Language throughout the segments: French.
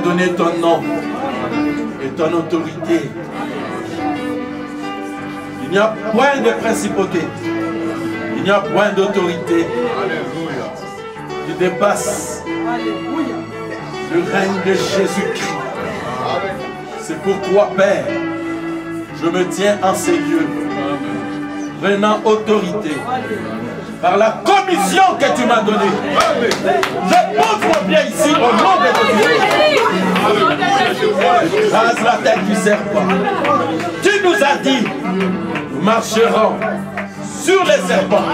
Donner ton nom et ton autorité. Il n'y a point de principauté, il n'y a point d'autorité qui dépasse le règne de Jésus-Christ. C'est pourquoi, Père, je me tiens en ces lieux, prenant autorité par la commission que tu m'as donnée. Je pose mon pied ici au nom de Jésus. Rase la tête du serpent. Tu nous as dit, nous marcherons sur les serpents,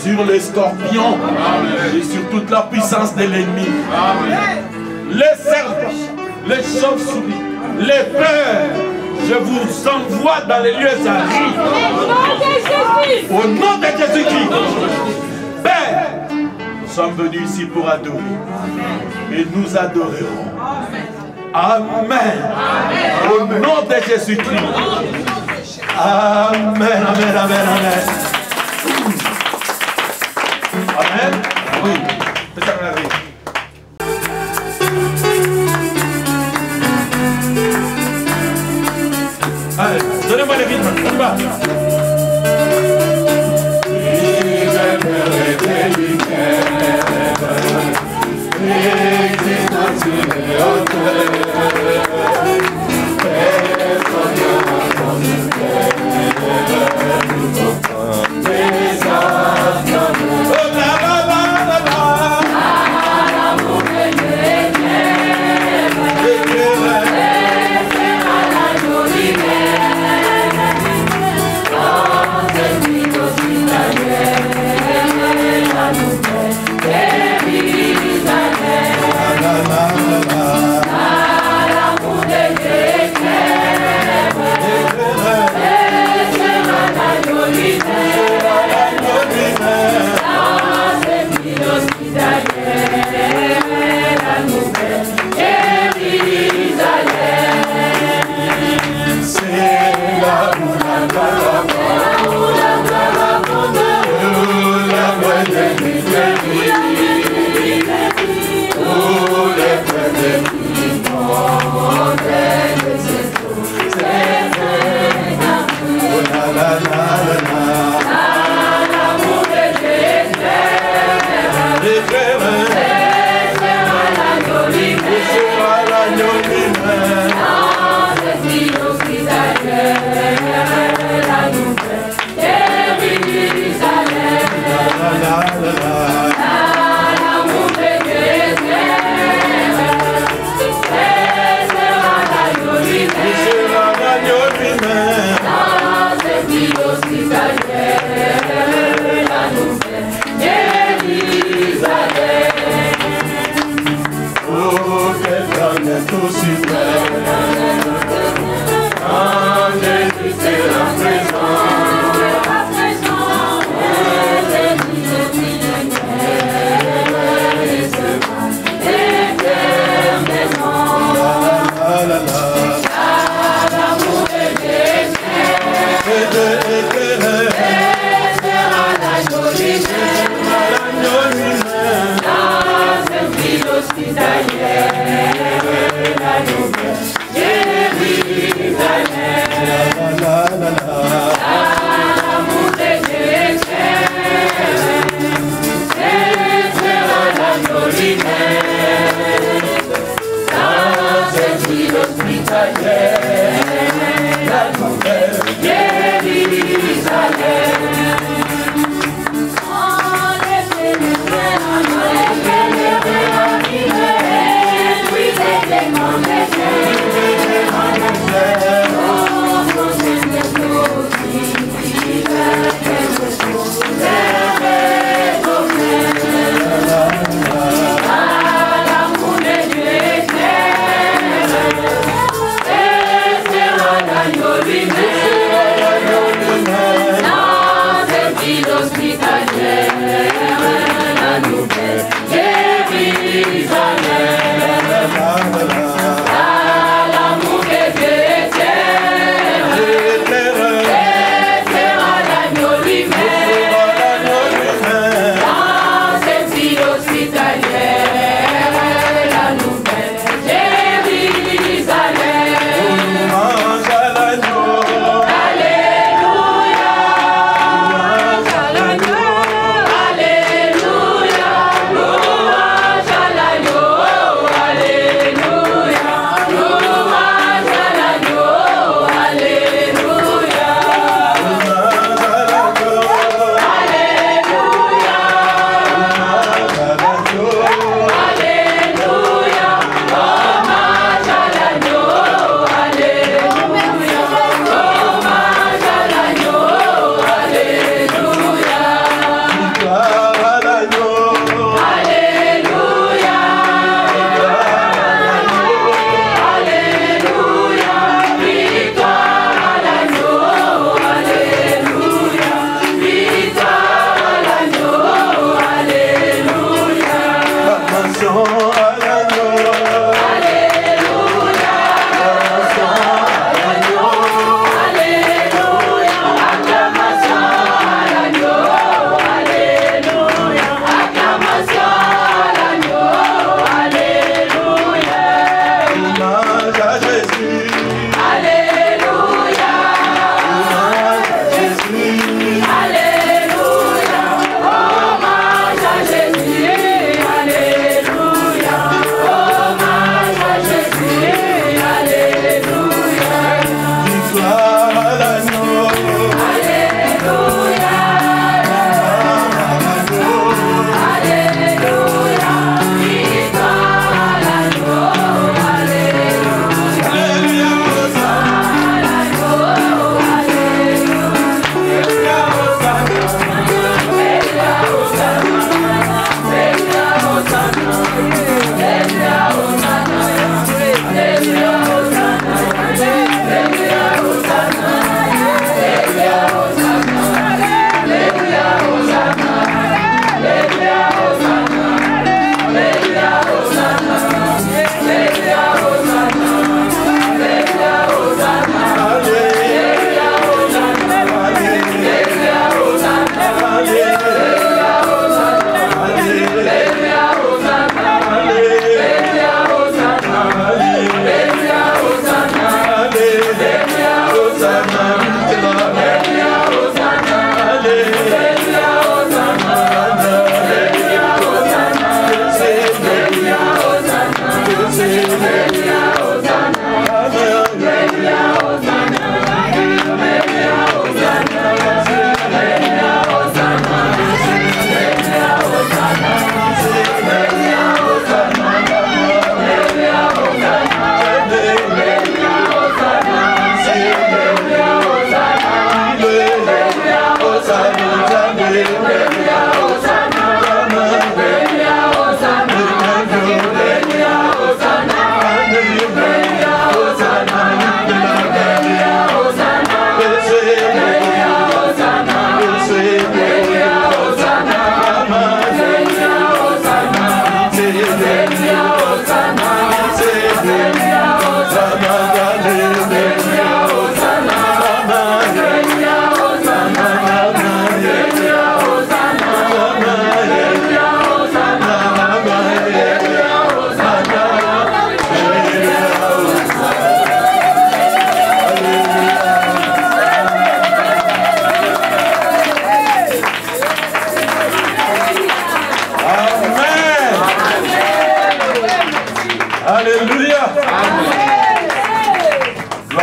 sur les scorpions et sur toute la puissance de l'ennemi. Les serpents, les chauves-souris, les peurs, je vous envoie dans les lieux arides. Au nom de Jésus-Christ. Père, nous sommes venus ici pour adorer. Et nous adorerons. Amen. Au nom de Jésus-Christ. Amen, amen, amen, amen. Amen. Oui. Allez, donnez-moi le rythme. On y va. La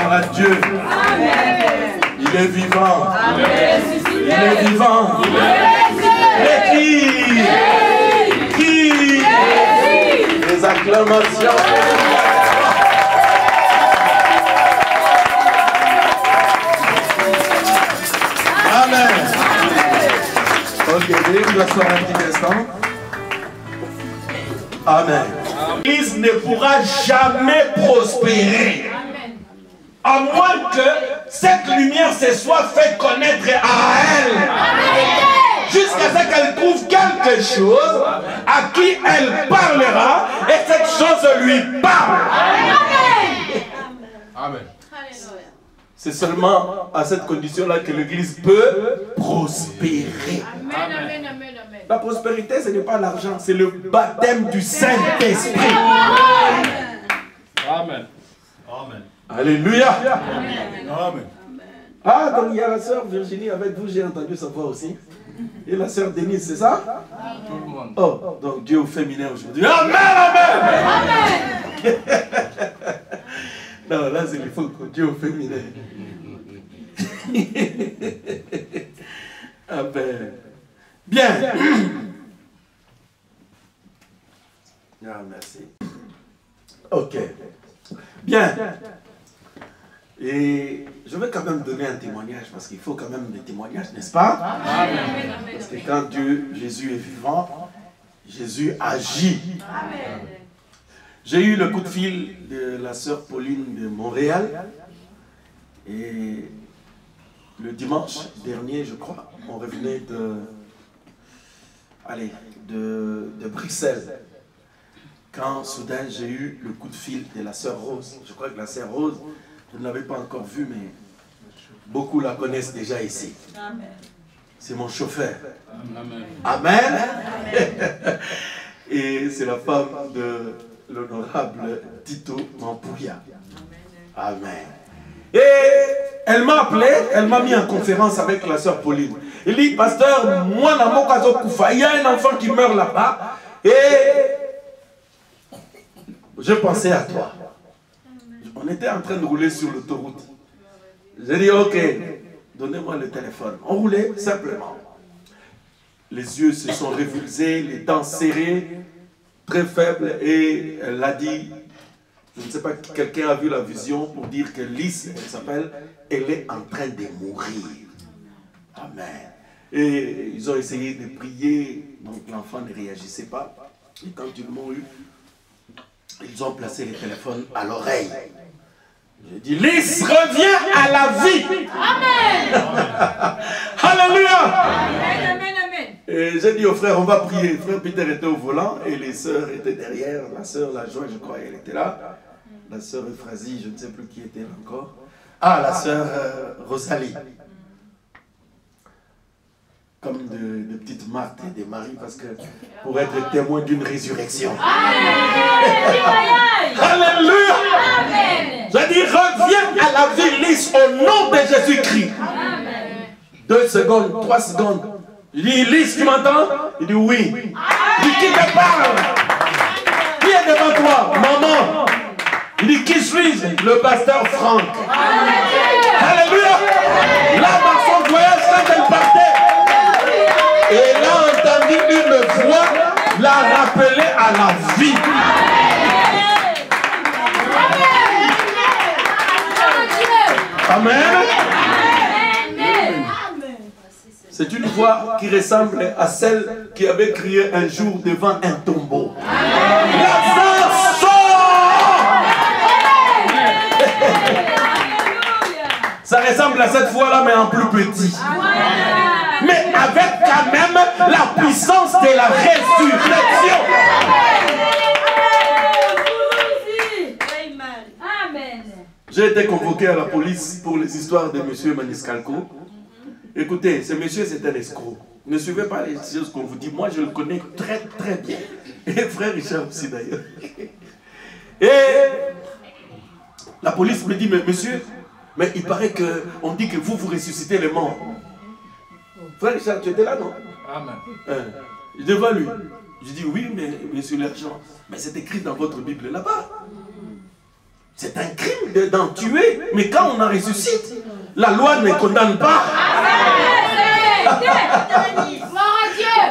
Gloire à Dieu. Amen. Il est vivant. Amen. Il est vivant. Et qui les acclamations. Amen. Ok, veuillez vous asseoir un petit instant. Amen. L'Église ne pourra jamais prospérer. À moins que cette lumière se soit fait connaître à elle. Jusqu'à ce qu'elle trouve quelque chose à qui elle parlera et cette chose lui parle. Amen. C'est seulement à cette condition-là que l'Église peut prospérer. Amen. La prospérité, ce n'est pas l'argent, c'est le baptême du Saint-Esprit. Amen. Amen. Alléluia. Amen. Ah, donc il y a la sœur Virginie avec vous, j'ai entendu sa voix aussi. Et la sœur Denise, c'est ça? Tout le monde. Oh, donc Dieu au féminin aujourd'hui. Amen, amen. Non, là c'est il faut que Dieu au féminin. Amen. Bien. Ah, merci. Ok. Bien. Et je vais quand même donner un témoignage parce qu'il faut quand même des témoignages, n'est-ce pas? Parce que quand Jésus est vivant, Jésus agit. J'ai eu le coup de fil de la sœur Pauline de Montréal et le dimanche dernier, je crois, on revenait de Bruxelles. Quand soudain j'ai eu le coup de fil de la sœur Rose. Je crois que la sœur Rose, je ne l'avais pas encore vue, mais beaucoup la connaissent déjà ici. C'est mon chauffeur. Amen. Amen. Et c'est la femme de l'honorable Tito Mampouya. Amen. Et elle m'a appelé, elle m'a mis en conférence avec la sœur Pauline. Elle dit, pasteur, moi, il y a un enfant qui meurt là-bas et je pensais à toi. On était en train de rouler sur l'autoroute. J'ai dit, ok, donnez-moi le téléphone. On roulait simplement. Les yeux se sont révulsés, les dents serrées, très faibles, et elle a dit, je ne sais pas, quelqu'un a vu la vision pour dire que Lys, elle s'appelle, elle est en train de mourir. Amen. Et ils ont essayé de prier, donc l'enfant ne réagissait pas. Et quand ils m'ont eu, ils ont placé les téléphones à l'oreille. J'ai dit, Lys, reviens à la vie. Amen. Alléluia. Amen. Et j'ai dit au frère, on va prier. Frère Peter était au volant et les sœurs étaient derrière. La sœur, la joie, je crois, elle était là. La sœur Euphrasie, je ne sais plus qui était là encore. Ah, la sœur Rosalie. Comme de petites Marthe et de Marie, parce que pour être témoin d'une résurrection. Alléluia. J'ai dit, reviens à la vie, Lys, au nom de Jésus-Christ. 2 secondes, 3 secondes. Je dis, Lys, tu m'entends? Il dit, oui. Il dit, qui te parle? Qui est devant toi? Maman. Il dit, qui suis-je? Le pasteur Franck. Alléluia. Là, dans son voyage, quand elle partait, et elle a entendu une voix la rappeler à la vie. Amen. C'est une voix qui ressemble à celle qui avait crié un jour devant un tombeau. Lazare sort! Ça ressemble à cette voix-là, mais en plus petit. Mais avec quand même la puissance de la résurrection. J'ai été convoqué à la police pour les histoires de M. Maniscalco. Écoutez, ce monsieur c'est un escroc. Ne suivez pas les choses qu'on vous dit. Moi je le connais très très bien. Et frère Richard aussi d'ailleurs. Et la police me dit, mais monsieur, mais il paraît qu'on dit que vous ressuscitez les morts. Frère Richard, tu étais là, non? Amen. Devant lui. Je dis, oui, mais monsieur l'agent, mais c'est écrit dans votre Bible là-bas. C'est un crime d'en tuer. Mais quand on en ressuscite, la loi ne condamne pas.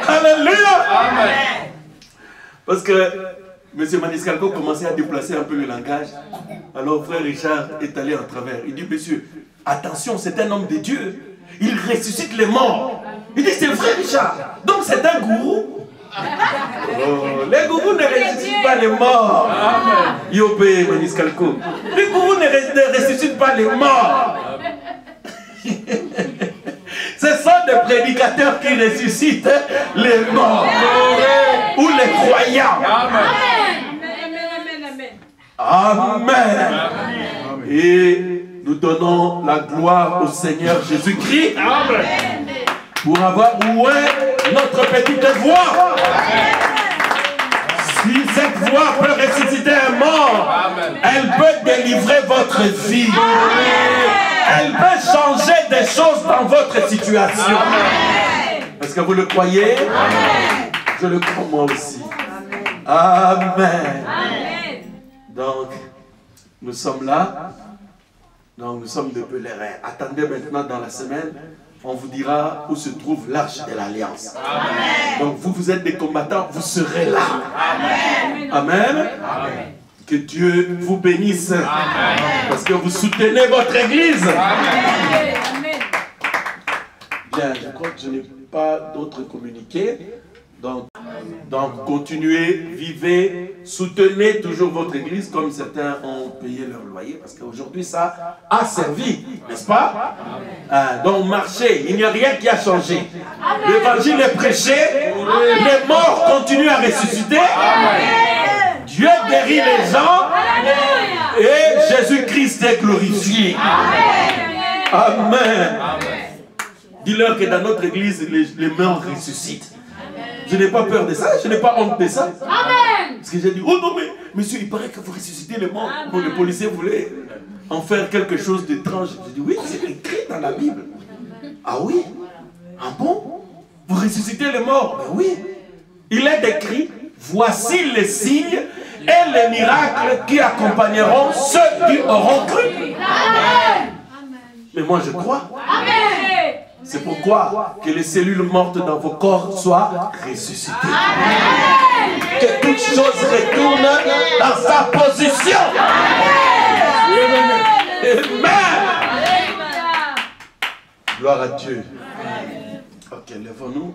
Alléluia. Parce que M. Maniscalco commençait à déplacer un peu le langage. Alors frère Richard est allé en travers. Il dit, monsieur, attention, c'est un homme de Dieu. Il ressuscite les morts. Il dit, c'est le frère Richard. Donc c'est un gourou. Oh, les gourous ne ressuscitent pas les morts. Yopé Maniscalco. Les gourous ne ressuscitent pas les morts. Ce sont des prédicateurs qui ressuscitent les morts. Ou les croyants. Amen. Et nous donnons la gloire au Seigneur Jésus-Christ. Pour avoir oué notre petite voix. Si cette voix peut ressusciter un mort, elle peut délivrer votre vie. Elle peut changer des choses dans votre situation. Est-ce que vous le croyez? Je le crois moi aussi. Amen. Donc, nous sommes là. Donc, nous sommes des pèlerins. Attendez maintenant dans la semaine. On vous dira où se trouve l'arche de l'Alliance. Donc vous êtes des combattants, vous serez là. Amen. Amen. Amen. Que Dieu vous bénisse. Amen. Parce que vous soutenez votre église. Amen. Bien, je crois que je n'ai pas d'autres communiqués. Donc continuez, vivez, soutenez toujours votre église comme certains ont payé leur loyer, parce qu'aujourd'hui ça a servi, n'est-ce pas? Donc marchez, il n'y a rien qui a changé. L'évangile est prêché, les morts continuent à ressusciter, Dieu guérit les gens et Jésus-Christ est glorifié. Amen. Dis-leur que dans notre église, les morts ressuscitent. Je n'ai pas peur de ça, je n'ai pas honte de ça. Amen. Parce que j'ai dit, oh non mais, monsieur, il paraît que vous ressuscitez les morts. Bon, le policier voulait en faire quelque chose d'étrange. J'ai dit, oui, c'est écrit dans la Bible. Ah oui? Ah bon? Vous ressuscitez les morts? Ben oui. Il est écrit, voici les signes et les miracles qui accompagneront ceux qui auront cru. Amen. Mais moi je crois. Amen. C'est pourquoi que les cellules mortes dans vos corps soient ressuscitées. Amen. Que toute chose retourne dans sa position. Amen. Gloire à Dieu. Ok, lèvons-nous.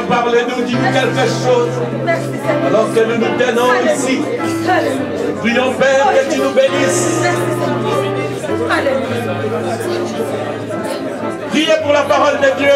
Parlez-nous, dis-nous quelque chose. Alors que nous nous tenons ici. Prions, Père, que tu nous bénisses. Priez pour la parole de Dieu.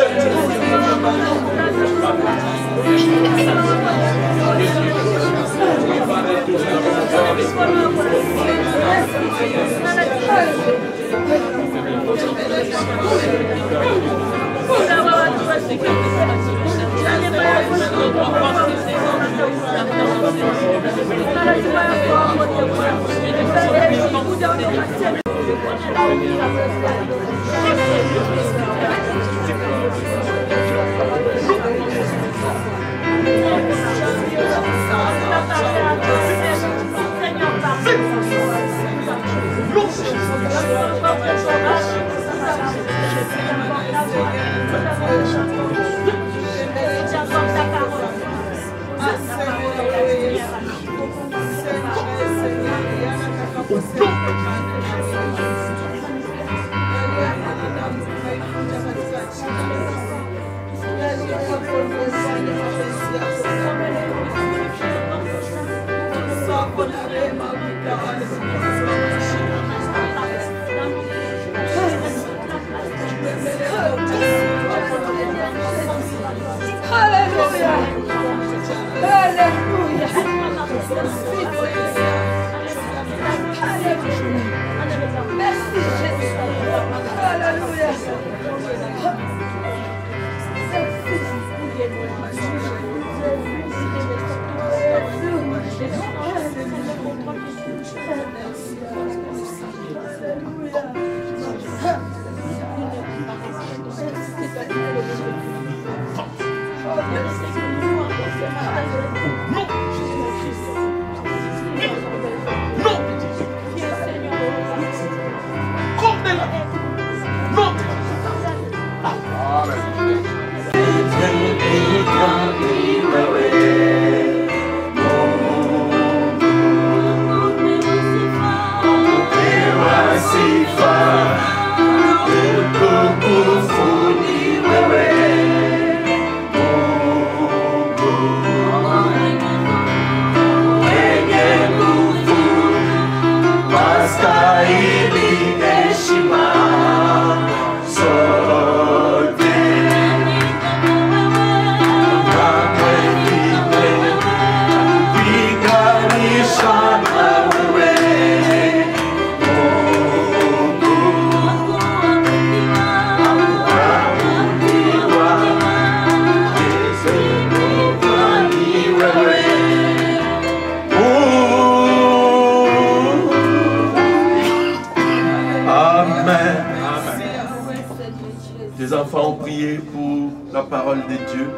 Les enfants ont prié pour la parole de Dieu.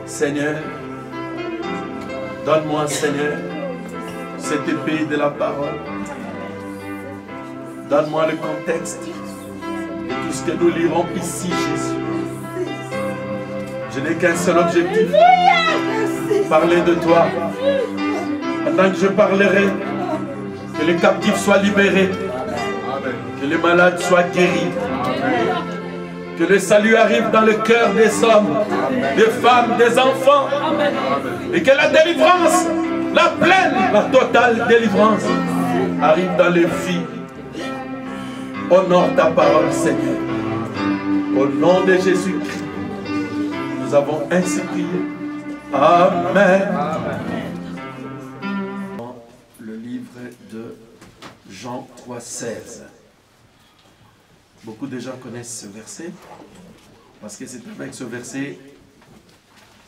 Seigneur, donne-moi, Seigneur, cette épée de la parole. Donne-moi le contexte de tout ce que nous lirons ici, Jésus. Je n'ai qu'un seul objectif. Parler de toi. Pendant que je parlerai, que les captifs soient libérés, que les malades soient guéris, que le salut arrive dans le cœur des hommes, des femmes, des enfants, et que la délivrance, la pleine, la totale délivrance arrive dans les vies. Honore ta parole, Seigneur. Au nom de Jésus-Christ, nous avons ainsi prié. Amen. Le livre de Jean 3,16. Beaucoup de gens connaissent ce verset, parce que c'est avec ce verset,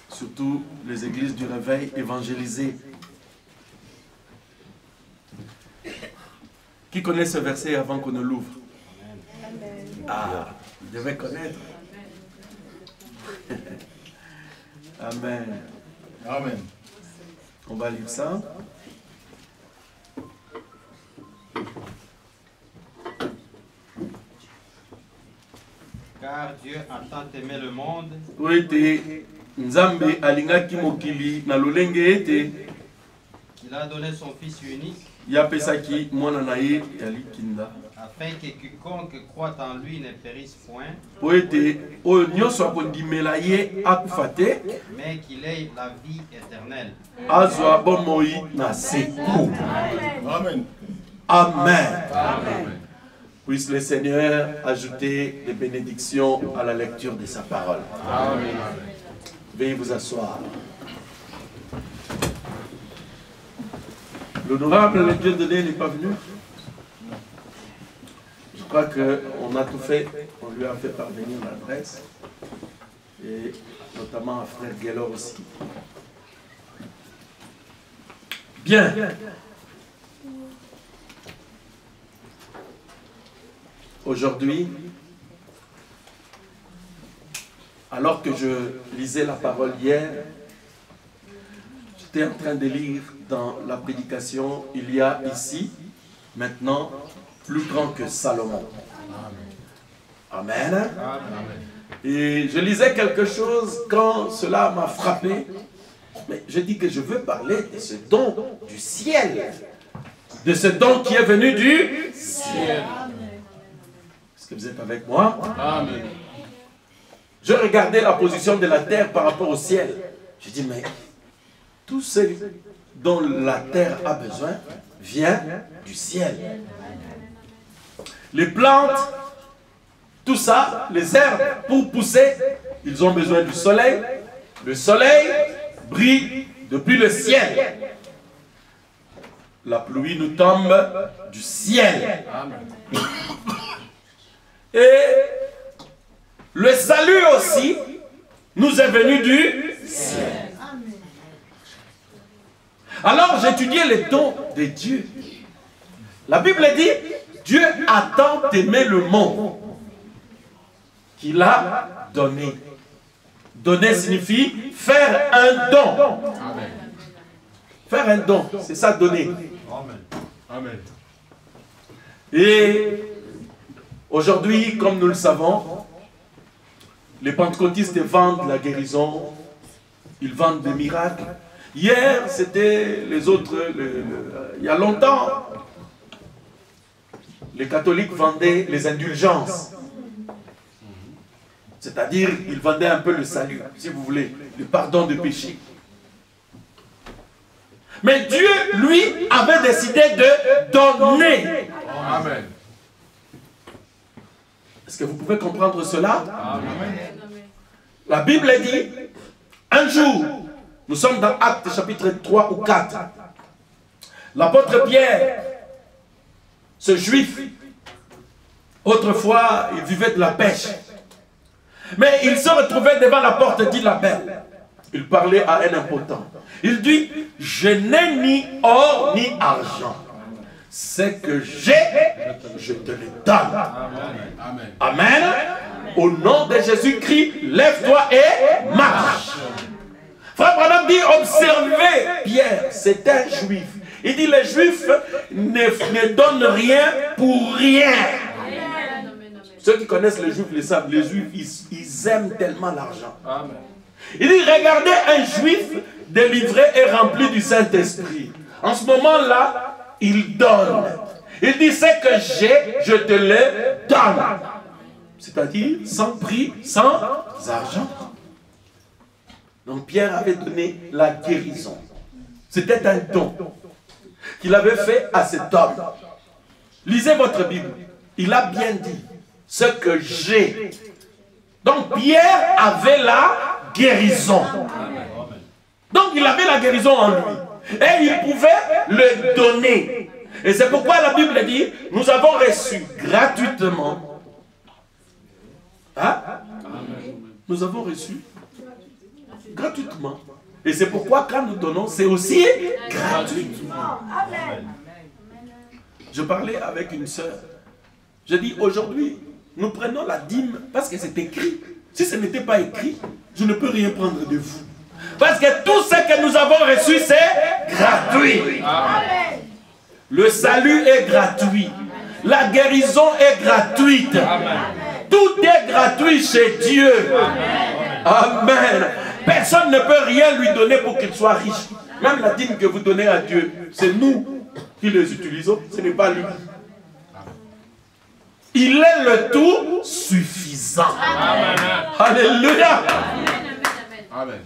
surtout les églises du réveil évangélisées. Qui connaît ce verset avant qu'on ne l'ouvre? Ah, vous devez connaître. Amen. Amen. On va lire ça. Car Dieu a tant aimé le monde Nzambe alingaki mokili na lolenge ete qu'il a donné son Fils unique yapesaki mwana na ye ya likinda afin que quiconque croit en lui ne périsse point, po ete oyo nyonso akondimela ye akufa te, mais qu'il ait la vie éternelle. azwa bomoi na seko. Amen. Amen. Amen. Puisse le Seigneur ajouter des bénédictions à la lecture de sa parole. Amen. Veuillez vous asseoir. L'honorable Dieu donné n'est pas venu. Je crois qu'on a tout fait. On lui a fait parvenir l'adresse. Et notamment à frère Guélor aussi. Bien. Aujourd'hui, alors que je lisais la parole hier, j'étais en train de lire dans la prédication, il y a ici, maintenant, plus grand que Salomon. Amen. Amen. Et je lisais quelque chose quand cela m'a frappé, mais je dis que je veux parler de ce don du ciel, de ce don qui est venu du ciel. Est-ce que vous êtes avec moi? Amen. Je regardais la position de la terre par rapport au ciel. Je dis, mais tout ce dont la terre a besoin vient du ciel. Les plantes, tout ça, les herbes, pour pousser, ils ont besoin du soleil. Le soleil brille depuis le ciel. La pluie nous tombe du ciel. Amen. Et le salut aussi nous est venu du ciel. Alors j'étudiais les dons de Dieu. La Bible dit, Dieu a tant aimé le monde qu'il a donné. Donner signifie faire un don. Amen. Faire un don, c'est ça donner. Amen. Amen. Et aujourd'hui, comme nous le savons, les pentecôtistes vendent la guérison, ils vendent des miracles. Hier, c'était les autres, il y a longtemps, les catholiques vendaient les indulgences. C'est-à-dire, ils vendaient un peu le salut, si vous voulez, le pardon de péché. Mais Dieu, lui, avait décidé de donner. Amen. Est-ce que vous pouvez comprendre cela? Amen. La Bible dit, un jour, nous sommes dans Actes chapitre 3 ou 4, l'apôtre Pierre, ce juif, autrefois, il vivait de la pêche. Mais il se retrouvait devant la porte d'Isabelle. Il parlait à un impotent. Il dit, je n'ai ni or ni argent. Ce que j'ai, je te le donne. Amen. Amen. Au nom de Jésus-Christ, lève-toi et marche. Frère Branham dit, observez Pierre, c'est un juif. Il dit les Juifs ne donnent rien pour rien. Ceux qui connaissent les Juifs le savent, les Juifs, ils aiment tellement l'argent. Il dit, regardez un Juif délivré et rempli du Saint-Esprit. En ce moment-là, il donne. Il dit, ce que j'ai, je te le donne. C'est-à-dire, sans prix, sans argent. Donc Pierre avait donné la guérison. C'était un don qu'il avait fait à cet homme. Lisez votre Bible. Il a bien dit, ce que j'ai. Donc Pierre avait la guérison. Donc il avait la guérison en lui. Et il pouvait le donner. Et c'est pourquoi la Bible dit, nous avons reçu gratuitement. Hein? Nous avons reçu gratuitement. Et c'est pourquoi quand nous donnons, c'est aussi gratuitement. Je parlais avec une sœur. Je dis, aujourd'hui, nous prenons la dîme parce que c'est écrit. Si ce n'était pas écrit, je ne peux rien prendre de vous. Parce que tout ce que nous avons reçu, c'est gratuit. Amen. Le salut est gratuit. La guérison est gratuite. Amen. Tout est gratuit chez Dieu. Amen. Amen. Personne ne peut rien lui donner pour qu'il soit riche. Même la dîme que vous donnez à Dieu, c'est nous qui les utilisons, ce n'est pas lui. Il est le tout suffisant. Amen. Alléluia. Amen.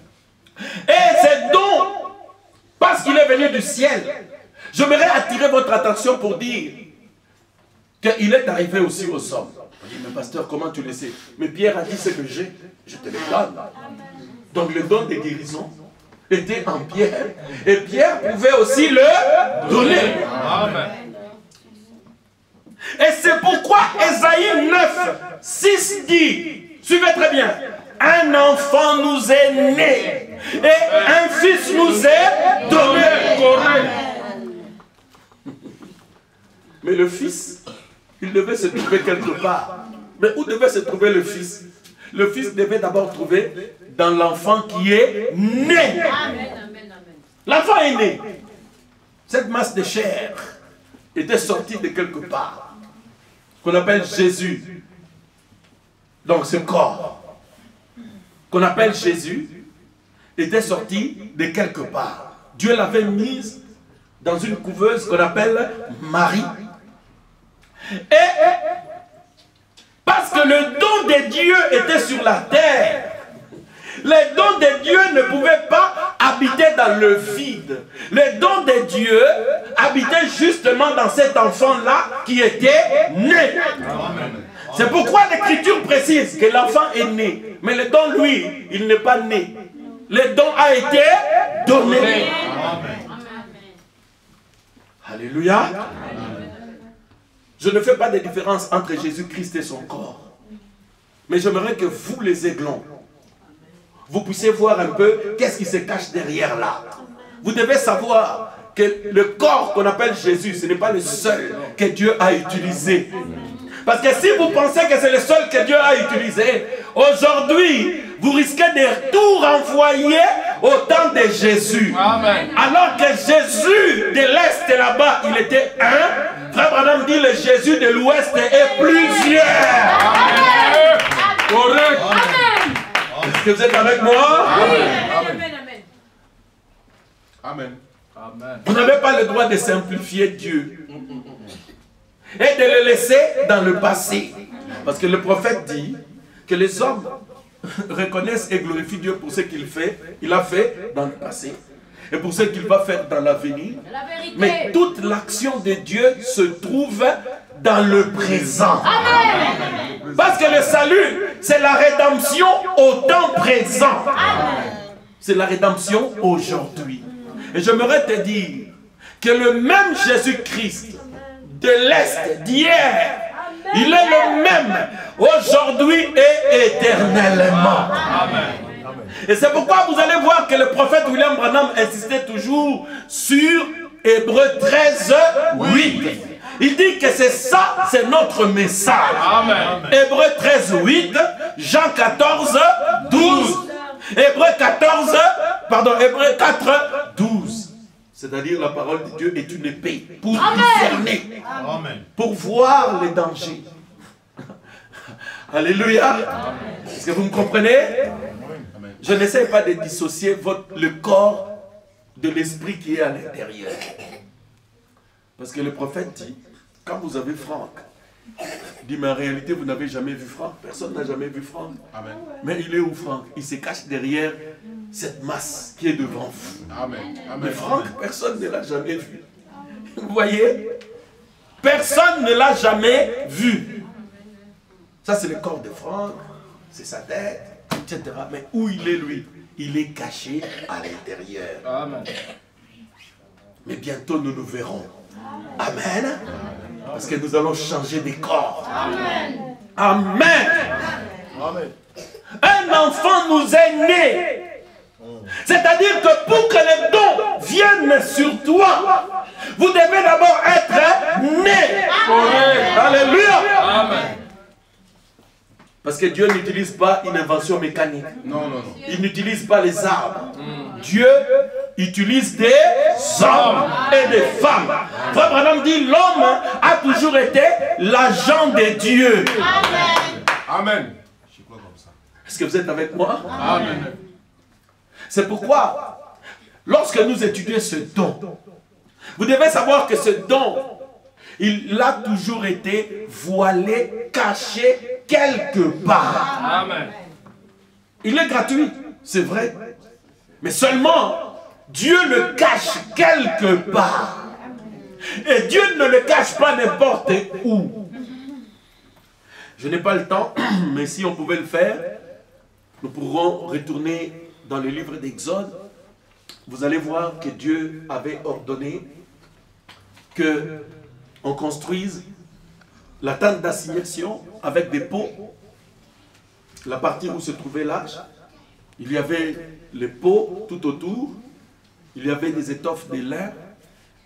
Et c'est donc parce qu'il est venu du ciel. J'aimerais attirer votre attention pour dire qu'il est arrivé aussi aux hommes. On dit, mais pasteur, comment tu le sais? Mais Pierre a dit, ce que j'ai, je te le donne. Donc le don de guérison était en Pierre. Et Pierre pouvait aussi le donner. Amen. Et c'est pourquoi Ésaïe 9, 6 dit, suivez très bien, un enfant nous est né et un fils nous est donné. Mais le fils, il devait se trouver quelque part. Mais où devait se trouver le fils? Le fils devait d'abord trouver dans l'enfant qui est né. L'enfant est né. Cette masse de chair était sortie de quelque part, qu'on appelle Jésus. Donc ce corps, qu'on appelle Jésus, était sorti de quelque part. Dieu l'avait mise dans une couveuse qu'on appelle Marie. Et parce que le don de Dieu était sur la terre, les dons de Dieu ne pouvaient pas habiter dans le vide. Les dons de Dieu habitaient justement dans cet enfant-là qui était né. C'est pourquoi l'Écriture précise que l'enfant est né. Mais le don, lui, il n'est pas né. Le don a été donné. Amen. Alléluia. Je ne fais pas de différence entre Jésus-Christ et son corps. Mais j'aimerais que vous, les aiglons, vous puissiez voir un peu qu'est-ce qui se cache derrière là. Vous devez savoir que le corps qu'on appelle Jésus, ce n'est pas le seul que Dieu a utilisé. Parce que si vous pensez que c'est le seul que Dieu a utilisé, aujourd'hui, vous risquez de tout renvoyer au temps de Jésus. Amen. Alors que Jésus de l'Est là-bas, il était un. Frère Branham dit le Jésus de l'Ouest est plusieurs. Amen. Correct. Amen. Est-ce que vous êtes avec moi? Amen. Amen. Amen. Vous n'avez pas le droit de simplifier Dieu et de le laisser dans le passé. Parce que le prophète dit que les hommes reconnaissent et glorifient Dieu pour ce qu'il fait, il a fait dans le passé, et pour ce qu'il va faire dans l'avenir. Mais toute l'action de Dieu se trouve dans le présent. Amen. Parce que le salut, c'est la rédemption au temps présent. C'est la rédemption aujourd'hui. Et j'aimerais te dire que le même Jésus-Christ de l'Est d'hier, il est le même aujourd'hui et éternellement. Amen. Et c'est pourquoi vous allez voir que le prophète William Branham insistait toujours sur Hébreux 13, 8. Il dit que c'est ça, c'est notre message. Amen. Hébreux 13, 8, Jean 14, 12. Hébreux 4, 12. C'est-à-dire la parole de Dieu est une épée pour discerner, pour voir les dangers. Alléluia. Est-ce que vous me comprenez? Je n'essaie pas de dissocier le corps de l'esprit qui est à l'intérieur. Parce que le prophète dit, quand vous avez Franck, il dit, mais en réalité, vous n'avez jamais vu Franck. Personne n'a jamais vu Franck. Amen. Mais il est où Franck? Il se cache derrière cette masse qui est devant vous. Amen. Amen. Mais Franck, personne ne l'a jamais vu. Vous voyez? Personne ne l'a jamais vu. Ça, c'est le corps de Franck, c'est sa tête, etc. Mais où il est, lui? Il est caché à l'intérieur. Amen. Mais bientôt, nous nous verrons. Amen. Parce que nous allons changer de corps. Amen. Amen. Amen. Un enfant nous est né. C'est-à-dire que pour que les dons viennent sur toi, vous devez d'abord être né. Amen. Alléluia. Amen. Parce que Dieu n'utilise pas une invention mécanique. Non, non, non. Il n'utilise pas les arbres. Dieu utilise des hommes et des femmes. Frère Branham dit, l'homme a toujours été l'agent de Dieu. Amen. Amen. Est-ce que vous êtes avec moi? Amen. C'est pourquoi, lorsque nous étudions ce don, vous devez savoir que ce don, il a toujours été voilé, caché quelque part. Amen. Il est gratuit, c'est vrai. Mais seulement, Dieu le cache quelque part. Et Dieu ne le cache pas n'importe où. Je n'ai pas le temps, mais si on pouvait le faire, nous pourrons retourner dans le livre d'Exode. Vous allez voir que Dieu avait ordonné que on construise la tente d'assignation avec des pots. La partie où se trouvait l'arche, il y avait les pots tout autour, il y avait des étoffes de lin,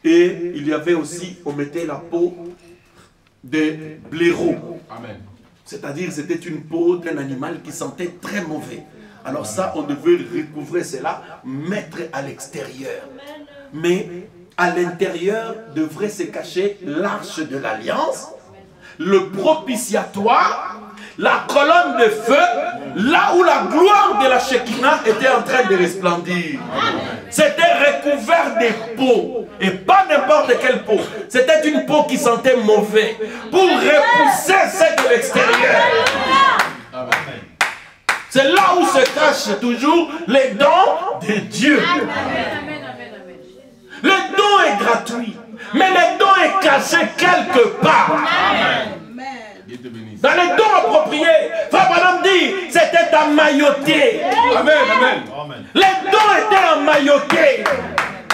et il y avait aussi, on mettait la peau des blaireaux. Amen. C'est-à-dire, c'était une peau d'un animal qui sentait très mauvais. Alors ça, on devait recouvrir cela, mettre à l'extérieur. Mais à l'intérieur devrait se cacher l'arche de l'alliance, le propitiatoire, la colonne de feu, là où la gloire de la Shekinah était en train de resplendir. C'était recouvert des peaux, et pas n'importe quelle peau. C'était une peau qui sentait mauvais, pour repousser celle de l'extérieur. C'est là où se cachent toujours les dons de Dieu. Le don est gratuit, mais le don est caché quelque part. Dans les dons appropriés, Frère Branham dit, c'était emmailloté. Amen, amen. Les dons étaient emmaillotés.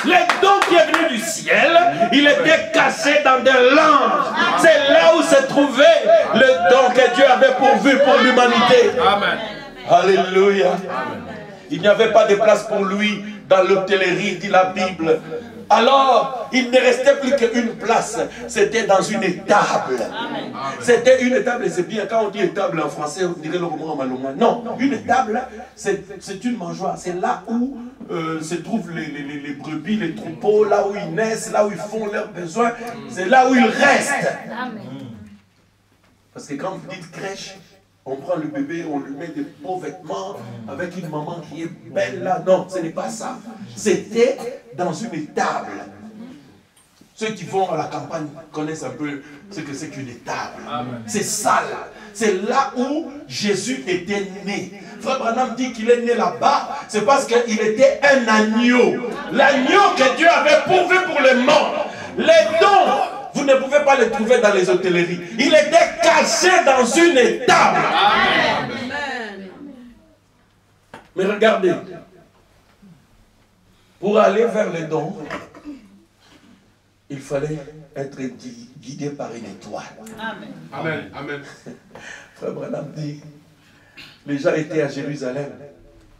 Le don qui est venu du ciel, il était caché dans de l'ange. C'est là où se trouvait le don que Dieu avait pourvu pour l'humanité. Amen. Alléluia. Il n'y avait pas de place pour lui dans l'hôtellerie, dit la Bible. Alors, il ne restait plus qu'une place. C'était dans une étable. C'était une étable, et c'est bien, quand on dit étable en français, on dirait le roman maloma. Non, une étable, c'est une mangeoire. C'est là où se trouvent les brebis, les troupeaux, là où ils naissent, là où ils font leurs besoins. C'est là où ils restent. Parce que quand vous dites crèche, on prend le bébé, on lui met des beaux vêtements avec une maman qui est belle là. Non, ce n'est pas ça. C'était dans une étable. Ceux qui vont à la campagne connaissent un peu ce que c'est qu'une étable. C'est sale. C'est là où Jésus était né. Frère Branham dit qu'il est né là-bas, c'est parce qu'il était un agneau. L'agneau que Dieu avait pourvu pour le monde. Les dons, vous ne pouvez pas les trouver dans les hôtelleries. Il était caché dans une étable. Amen. Mais regardez, pour aller vers les dons, il fallait être guidé par une étoile. Amen. Amen. Amen. Frère Branham dit, les gens étaient à Jérusalem,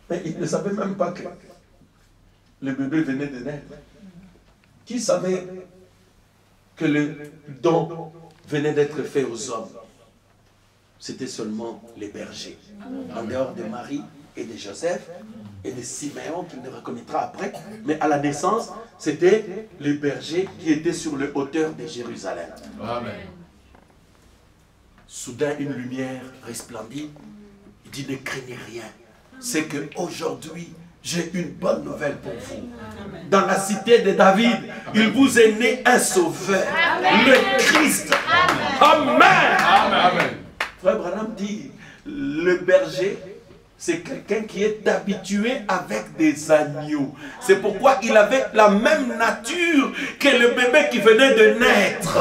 mais ils ne savaient même pas que le bébé venait de naître. Qui savait que le don venait d'être fait aux hommes? C'était seulement les bergers. En dehors de Marie, et de Joseph et de Siméon qu'il ne reconnaîtra après. Mais à la naissance, c'était les bergers qui étaient sur les hauteurs de Jérusalem. Amen. Soudain, une lumière resplendit. Il dit, ne craignez rien. C'est qu'aujourd'hui, j'ai une bonne nouvelle pour vous. Dans la cité de David, il vous est né un sauveur, le Christ. Amen. Amen. Frère Branham dit, le berger, c'est quelqu'un qui est habitué avec des agneaux. C'est pourquoi il avait la même nature que le bébé qui venait de naître.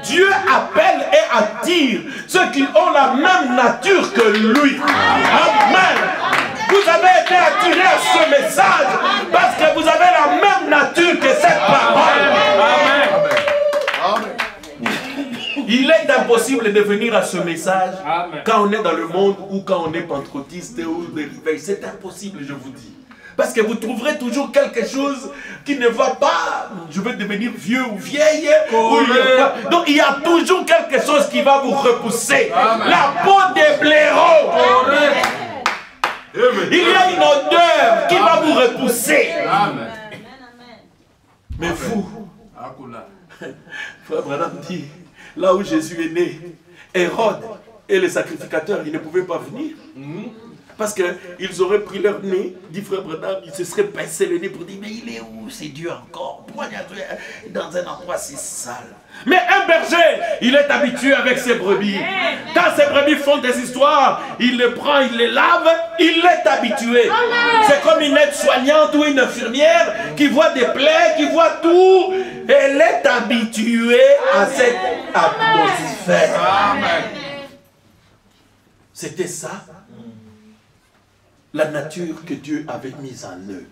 Dieu appelle et attire ceux qui ont la même nature que lui. Amen. Vous avez été attirés à ce message parce que vous avez la même nature que cette parole. Amen. Amen. Il est impossible de venir à ce message quand on est dans le monde ou quand on est pentecôtiste ou de réveil. C'est impossible, je vous dis. Parce que vous trouverez toujours quelque chose qui ne va pas. Je veux devenir vieux ou vieille. Donc il y a toujours quelque chose qui va vous repousser. Amen. La peau des blaireaux. Amen. Il y a une odeur qui va vous repousser. Amen. Mais vous, Frère Branham dit, là où Jésus est né, Hérode et les sacrificateurs, ils ne pouvaient pas venir. Parce qu'ils auraient pris leur nez, dit Frère Branham, ils se seraient pincé le nez pour dire, mais il est où? C'est Dieu encore. Pourquoi il est dans un endroit si sale? Mais un berger, il est habitué avec ses brebis. Quand ses brebis font des histoires, il les prend, il les lave, il est habitué. C'est comme une aide-soignante ou une infirmière qui voit des plaies, qui voit tout. Elle est habituée à cette atmosphère. C'était ça, la nature que Dieu avait mise en eux.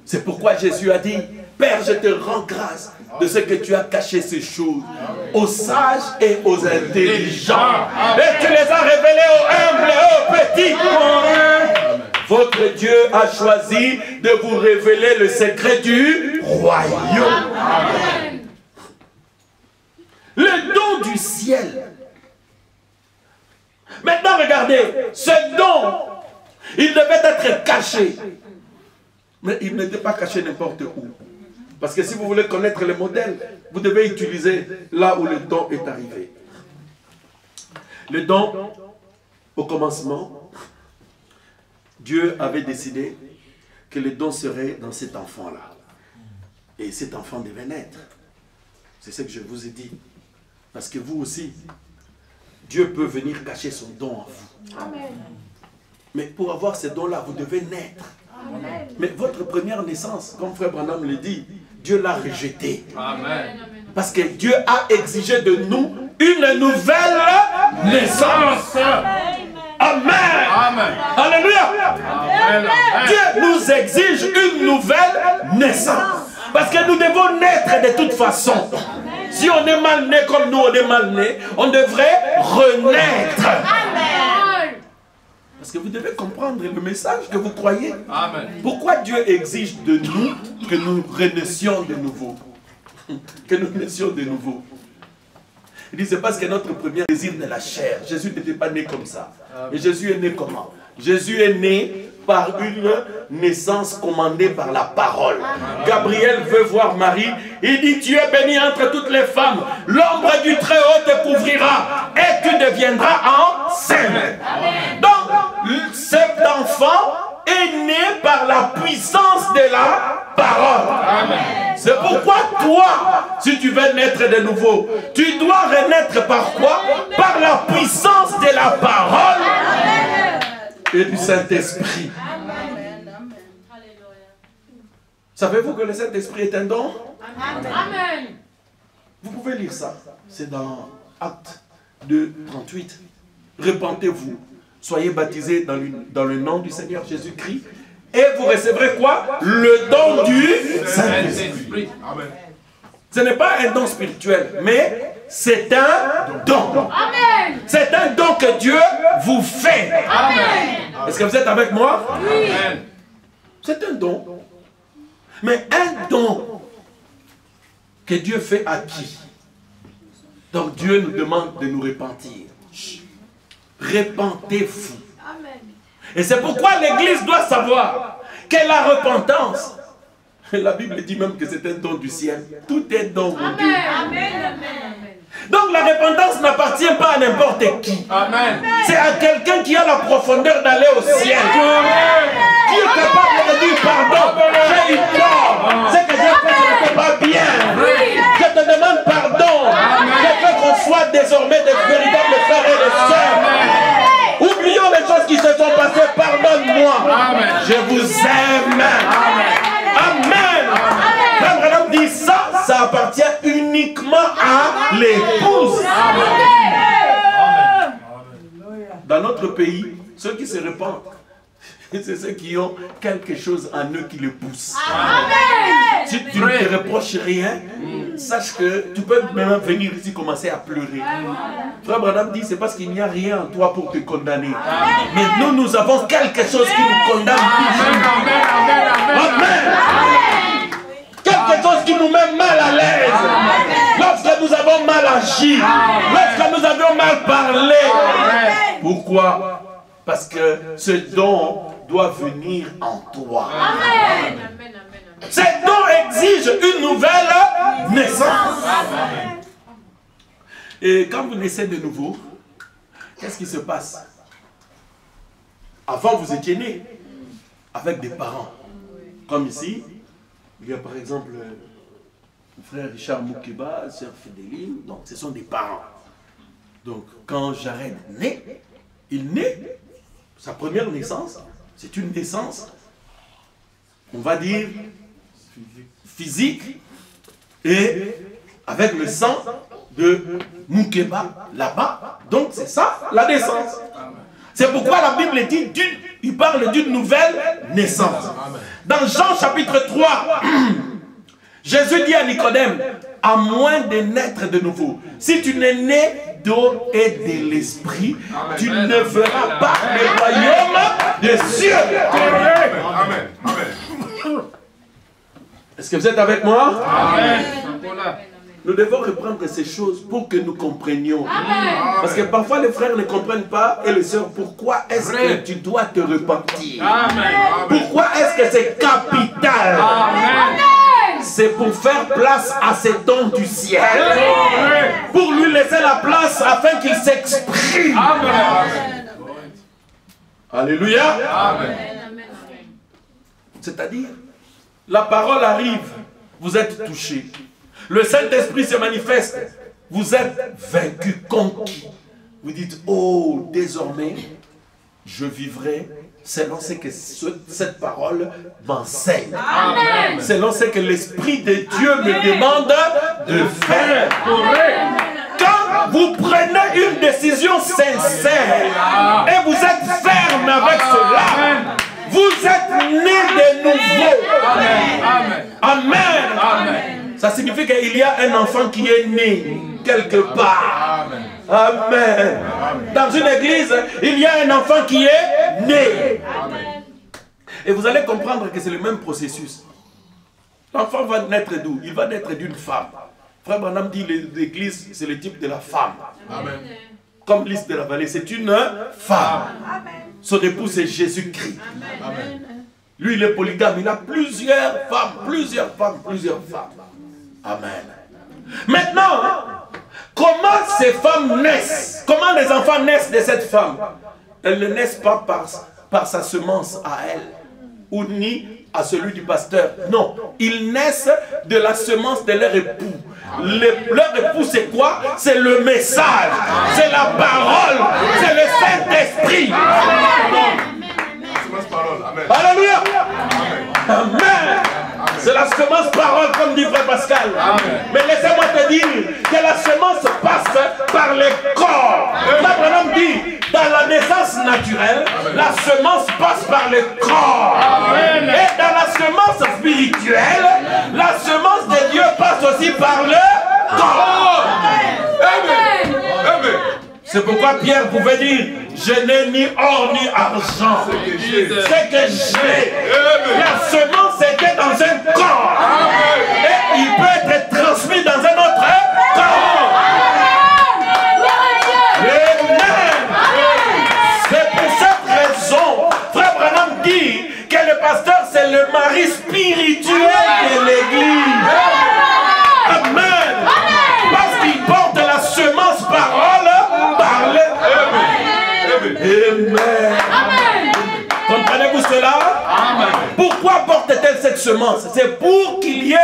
C'est pourquoi Jésus a dit, Père, je te rends grâce de ce que tu as caché ces choses aux sages et aux intelligents. Et tu les as révélées aux humbles et aux petits. Votre Dieu a choisi de vous révéler le secret du royaume. Le don du ciel. Maintenant, regardez, ce don, il devait être caché. Mais il n'était pas caché n'importe où. Parce que si vous voulez connaître le modèle, vous devez utiliser là où le don est arrivé. Le don, au commencement, Dieu avait décidé que le don serait dans cet enfant-là. Et cet enfant devait naître. C'est ce que je vous ai dit. Parce que vous aussi, Dieu peut venir cacher son don en vous. Amen. Mais pour avoir ce don-là, vous devez naître. Amen. Mais votre première naissance, comme Frère Branham le dit, Dieu l'a rejeté. Amen. Parce que Dieu a exigé de nous une nouvelle naissance. Amen. Amen. Alléluia. Amen. Dieu nous exige une nouvelle naissance. Parce que nous devons naître de toute façon. Si on est mal né comme nous, on est mal né, on devrait renaître. Amen. Parce que vous devez comprendre le message que vous croyez. Amen. Pourquoi Dieu exige de nous que nous renaissions de nouveau? Que nous naissions de nouveau. Il dit, c'est parce que notre premier désir de la chair. Jésus n'était pas né comme ça. Et Jésus est né comment? Jésus est né par une naissance commandée par la parole. Gabriel veut voir Marie. Il dit, tu es bénie entre toutes les femmes. L'ombre du Très-Haut te couvrira et tu deviendras enceinte. Donc, cet enfant est né par la puissance de la parole. C'est pourquoi toi, si tu veux naître de nouveau, tu dois renaître par quoi? Par la puissance de la parole et du Saint-Esprit. Savez-vous que le Saint-Esprit est un don? Amen. Vous pouvez lire ça. C'est dans Actes 2, 38. Repentez-vous. Soyez baptisés dans le nom du Seigneur Jésus-Christ. Et vous recevrez quoi? Le don du Saint-Esprit. Ce n'est pas un don spirituel, mais c'est un don. Amen. C'est un don que Dieu vous fait. Amen. Est-ce que vous êtes avec moi? Oui. C'est un don. Mais un don que Dieu fait à qui? Donc Dieu nous demande de nous repentir. Repentez-vous. Et c'est pourquoi l'Église doit savoir que la repentance, la Bible dit même que c'est un don du ciel. Tout est don de Dieu. Donc la repentance n'appartient pas à n'importe qui. C'est à quelqu'un qui a la profondeur d'aller au ciel. Qui est capable de dire pardon. J'ai eu tort. C'est que j'ai fait ce n'était pas bien. Je te demande pardon. Je veux qu'on soit désormais des véritables frères et des sœurs. Oublions les choses qui se sont passées. Pardonne-moi. Je vous aime. Amen. Quand Branham dit ça, ça appartient uniquement à l'épouse. Dans notre pays, ceux qui se répandent, c'est ceux qui ont quelque chose en eux qui les pousse. Si tu ne te reproches rien, sache que tu peux même venir ici commencer à pleurer. Frère Branham dit, c'est parce qu'il n'y a rien en toi pour te condamner. Mais nous avons quelque chose qui nous condamne. Amen. Quelque chose qui nous met mal à l'aise. Lorsque nous avons mal agi. Lorsque nous avons mal parlé. Pourquoi? Parce que ce don doit venir en toi. Ce don exige une nouvelle naissance. Et quand vous naissez de nouveau, qu'est-ce qui se passe? Avant, vous étiez né avec des parents. Comme ici, il y a par exemple le frère Richard Moukeba, sœur Fédéline, donc ce sont des parents. Donc quand Jared naît, il naît, sa première naissance, c'est une naissance, on va dire, physique, et avec le sang de Moukeba là-bas. Donc c'est ça la naissance. C'est pourquoi la Bible dit, il parle d'une nouvelle naissance. Dans Jean chapitre 3, Jésus dit à Nicodème, à moins de naître de nouveau, si tu n'es né d'eau et de l'esprit, tu ne verras pas le royaume des cieux. Amen. Est-ce que vous êtes avec moi? Amen. Nous devons reprendre ces choses pour que nous comprenions. Parce que parfois les frères ne comprennent pas et les sœurs, pourquoi est-ce que tu dois te repentir? Pourquoi est-ce que c'est capital? C'est pour faire place à ces dons du ciel. Pour lui laisser la place afin qu'il s'exprime. Alléluia. C'est-à-dire, la parole arrive, vous êtes touchés. Le Saint-Esprit se manifeste, vous êtes vaincus, conquis. Vous dites, oh, désormais, je vivrai selon ce que cette parole m'enseigne. Selon ce que l'Esprit de Dieu me demande de faire. Quand vous prenez une décision sincère et vous êtes ferme avec cela, vous êtes né de nouveau. Amen. Ça signifie qu'il y a un enfant qui est né quelque part. Amen. Dans une église, il y a un enfant qui est né. Et vous allez comprendre que c'est le même processus. L'enfant va naître d'où? Il va naître d'une femme. Frère Branham dit l'église, c'est le type de la femme. Comme Lys de la Vallée, c'est une femme. Son époux, c'est Jésus-Christ. Lui, il est polygame. Il a plusieurs femmes. Amen. Maintenant, comment ces femmes naissent? Comment les enfants naissent de cette femme? Elles ne naissent pas par sa semence à elle, ou ni à celui du pasteur. Non, ils naissent de la semence de leur époux. Leur époux, c'est quoi? C'est le message, c'est la parole, c'est le Saint-Esprit. Alléluia. Amen. C'est la semence parole, comme dit Frère Pascal. Mais laissez-moi te dire que la semence passe par le corps. L'abraham dit, dans la naissance naturelle, la semence passe par le corps. Et dans la semence spirituelle, la semence de Dieu passe aussi par le corps. Amen. C'est pourquoi Pierre pouvait dire, je n'ai ni or ni argent. C'est que j'ai. La semence était dans un corps. Et il peut être transmis dans un autre corps. Amen. C'est pour cette raison, Pourquoi porte-t-elle cette semence? C'est pour qu'il y ait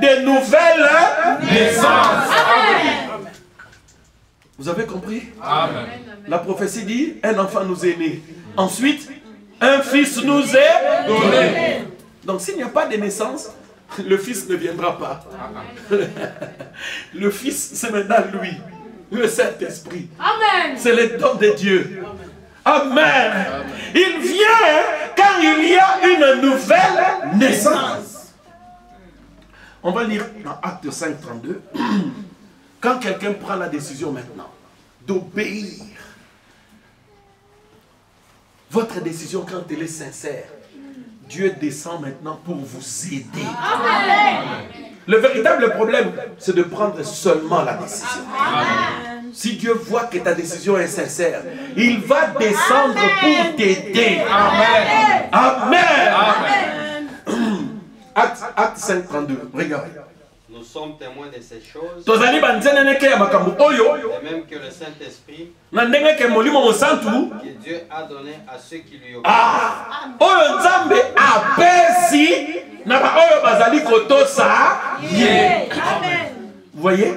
de nouvelles naissances. Vous avez compris? Amen. La prophétie dit, un enfant nous est né. Ensuite, un fils nous est donné. Donc s'il n'y a pas de naissance, le fils ne viendra pas. Le fils, c'est maintenant lui. Le Saint-Esprit. C'est le don de Dieu. Amen. Il vient quand il y a une nouvelle naissance. On va lire dans Acte 5, 32. Quand quelqu'un prend la décision maintenant d'obéir, votre décision quand elle est sincère, Dieu descend maintenant pour vous aider. Amen. Le véritable problème, c'est de prendre seulement la décision. Amen. Si Dieu voit que ta décision est sincère, il va descendre pour t'aider. Amen. Amen. Amen. Acte 5, 32. Regardez. Nous sommes témoins de ces choses. Et même que le Saint-Esprit que Dieu a donné à ceux qui lui obéissent. Vous voyez?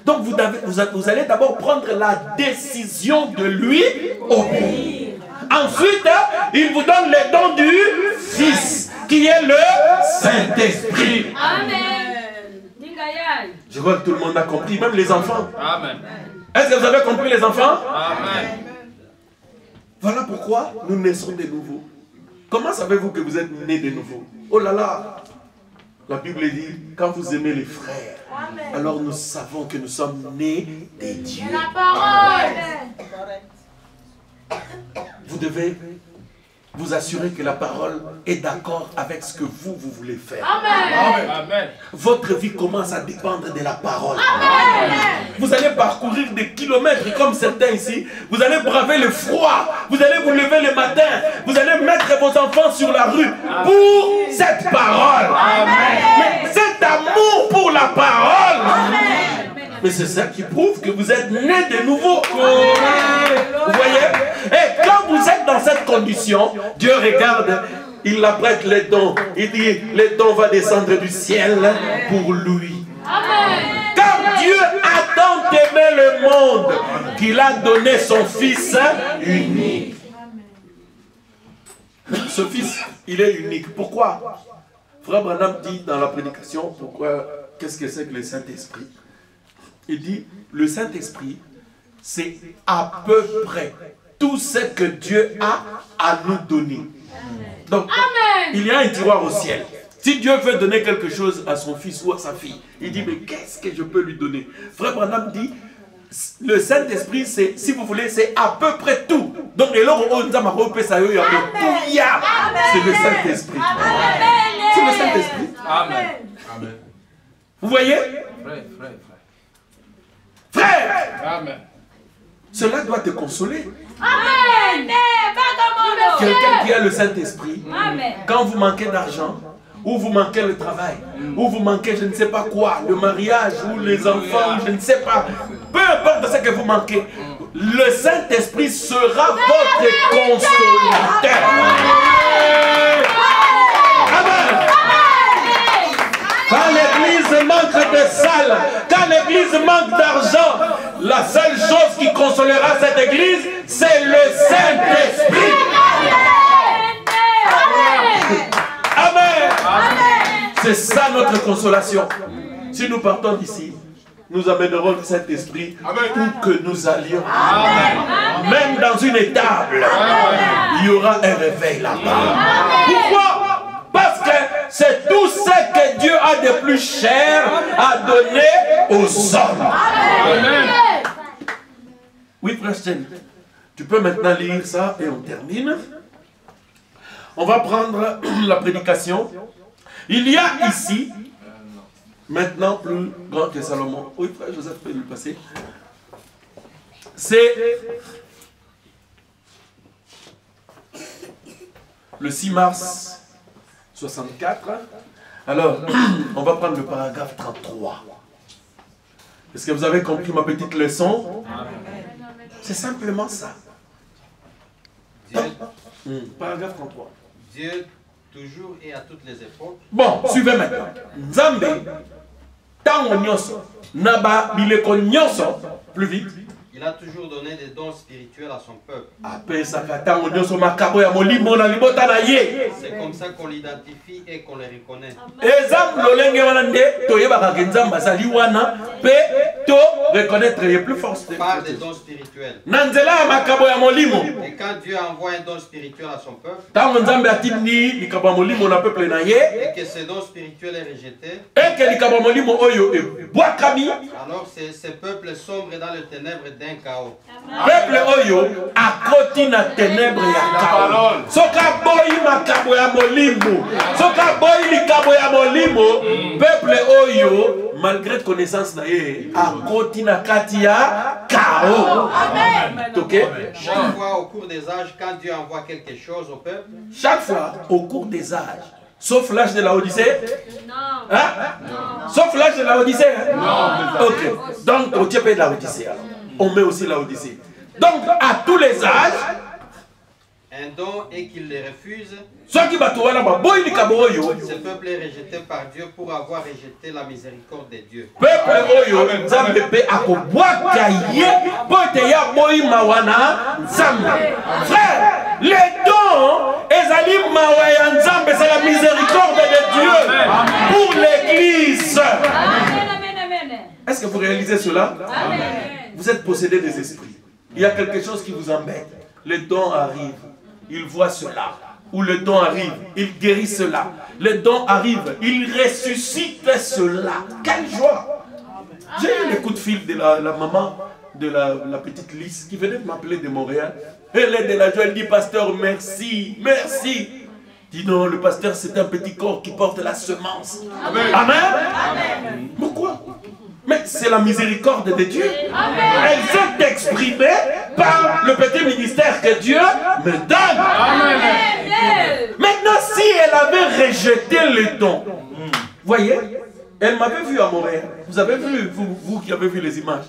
Donc vous allez d'abord prendre la décision de lui obéir. Ensuite, il vous donne le don du Fils, qui est le Saint-Esprit. Amen. Je vois que tout le monde a compris, même les enfants. Amen. Est-ce que vous avez compris, les enfants? Amen. Voilà pourquoi nous naissons de nouveau. Comment savez-vous que vous êtes nés de nouveau? Oh là là! La Bible dit, quand vous aimez les frères, amen, alors nous savons que nous sommes nés de Dieu. La parole. Vous devez vous assurer que la parole est d'accord avec ce que vous voulez faire. Amen. Amen. Votre vie commence à dépendre de la parole. Amen. Vous allez parcourir des kilomètres comme certains ici. Vous allez braver le froid. Vous allez vous lever le matin. Vous allez mettre vos enfants sur la rue pour cette parole. Amen. Mais cet amour pour la parole. Amen. Mais c'est ça qui prouve que vous êtes nés de nouveau. Vous voyez? Et quand vous êtes dans cette condition, Dieu regarde, il apprête les dons. Il dit, les dons vont descendre du ciel pour lui. Amen. Car Dieu a tant aimé le monde qu'il a donné son Fils unique. Ce Fils, il est unique. Pourquoi? Frère Branham dit dans la prédication, qu'est-ce que c'est que le Saint-Esprit? Il dit, le Saint-Esprit, c'est à peu près tout ce que Dieu a à nous donner. Donc, amen, il y a un tiroir au ciel. Si Dieu veut donner quelque chose à son fils ou à sa fille, il dit, mais qu'est-ce que je peux lui donner? Frère Branham dit, le Saint-Esprit, c'est, si vous voulez, c'est à peu près tout. Donc, c'est le Saint-Esprit. C'est le Saint-Esprit. Amen. Amen. Vous voyez? Frère, amen, cela doit te consoler. Amen. Quelqu'un qui a le Saint-Esprit, quand vous manquez d'argent, ou vous manquez le travail, ou vous manquez je ne sais pas quoi, le mariage, ou les enfants, ou je ne sais pas, peu importe ce que vous manquez, le Saint-Esprit sera votre consolateur. Amen. Quand l'église manque de salles, quand l'église manque d'argent, la seule chose qui consolera cette église, c'est le Saint-Esprit. Amen. Amen. C'est ça notre consolation. Si nous partons d'ici, nous amènerons le Saint-Esprit où que nous allions. Amen. Même dans une étable, il y aura un réveil là-bas. Pourquoi? Parce que c'est tout ce que Dieu a de plus cher à donner aux hommes. Amen. Oui, frère Sten, tu peux maintenant lire ça et on termine. On va prendre la prédication. Il y a ici, maintenant plus grand que Salomon. Oui, frère Joseph, peut lui passer. C'est le 6 mars 64. Alors, on va prendre le paragraphe 33. Est-ce que vous avez compris ma petite leçon? C'est simplement ça. Paragraphe 33. Dieu toujours et à toutes les époques. Bon, suivez maintenant. Nzambe, tango nyonso, naba bileko nyonso, plus vite. Il a toujours donné des dons spirituels à son peuple. C'est comme ça qu'on l'identifie et qu'on les reconnaît. Par des dons spirituels. Et quand Dieu envoie un don spirituel à son peuple, et que ce don spirituel est rejeté, alors ce peuple sombre dans le ténèbres d'un chaos. Peuple oyo akoti na ténèbres ya chaos. Soka boyi makabo ya molimo. Soka boyi likabo ya molimo. Peuple oyo malgré connaissance na ye akoti na kati ya chaos. Amen. OK? Chaque fois au cours des âges, quand Dieu envoie quelque chose au peuple, chaque fois au cours des âges, sauf l'âge de la Odyssée. Non. Hein? Non. Sauf l'âge de la Odyssée. Hein? Non. OK. Donc au Dieu de la Odyssée alors. On met aussi la Odyssée. Donc, à tous les âges, un don et qu'il les refuse, ce peuple est rejeté par Dieu pour avoir rejeté la miséricorde de Dieu. Frère, les dons, c'est la miséricorde de Dieu pour l'Église. Est-ce que vous réalisez cela? Amen. Vous êtes possédé des esprits. Il y a quelque chose qui vous embête. Le don arrive, il voit cela. Ou le don arrive, il guérit cela. Le don arrive, il ressuscite cela. Quelle joie! J'ai eu le coup de fil de la maman de la petite Lys qui venait de m'appeler de Montréal. Elle est de la joie, elle dit, pasteur, merci, merci. Dis non, le pasteur, c'est un petit corps qui porte la semence. Amen. Amen. Amen. Pourquoi? Mais c'est la miséricorde de Dieu. Amen. Elle s'est exprimée par le petit ministère que Dieu me donne. Amen. Maintenant, si elle avait rejeté le don, voyez, elle m'avait vu à Montréal. Vous avez vu, vous qui avez vu les images.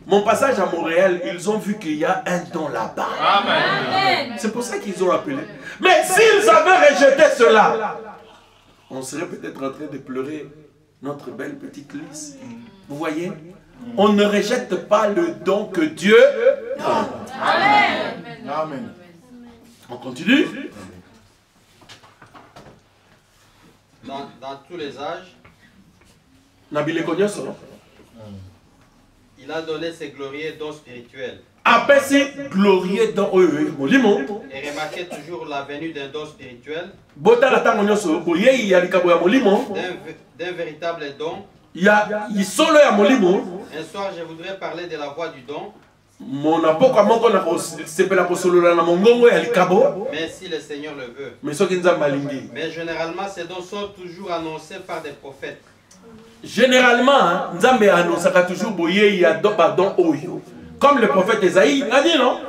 Mon passage à Montréal, ils ont vu qu'il y a un don là-bas. Amen. C'est pour ça qu'ils ont appelé. Mais s'ils avaient rejeté cela, on serait peut-être en train de pleurer notre belle petite Lys. Vous voyez, on ne rejette pas le don que Dieu donne. Amen. Amen. On continue. Dans tous les âges, il a donné ses glorieux dons spirituels. Et remarquez toujours la venue d'un don spirituel, d'un véritable don. Un soir, je voudrais parler de la voix du don. Mais si le Seigneur le veut. Mais généralement, ces dons sont toujours annoncés par des prophètes. Généralement, Nzambe annonce toujours comme le prophète Esaïe a dit, non?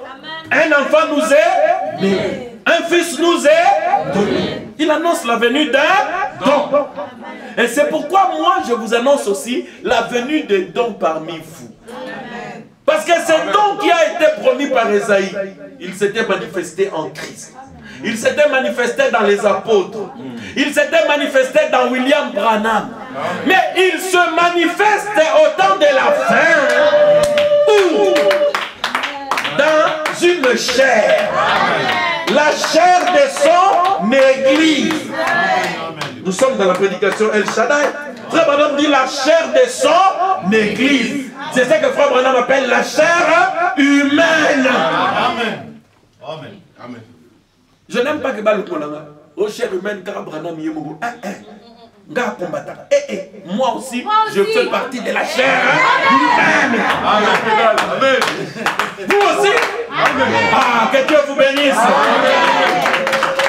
Un enfant nous est né, un fils nous est donné. Il annonce la venue d'un don. Et c'est pourquoi moi je vous annonce aussi la venue des dons parmi vous. Parce que ce don qui a été promis par Esaïe, il s'était manifesté en Christ. Il s'était manifesté dans les apôtres. Il s'était manifesté dans William Branham. Mais il se manifeste au temps de la fin. Où? Dans une chair. La chair de son église. Nous sommes dans la prédication El Shaddai. Frère Branham dit la chair de son église. C'est ça que Frère Branham appelle la chair humaine. Amen. Amen. Amen. Je n'aime pas que oh chair humaine, car Branham Yemogo. Moi aussi, je fais partie de la chair humaine. Amen. Vous aussi? Amen. Ah, que Dieu vous bénisse.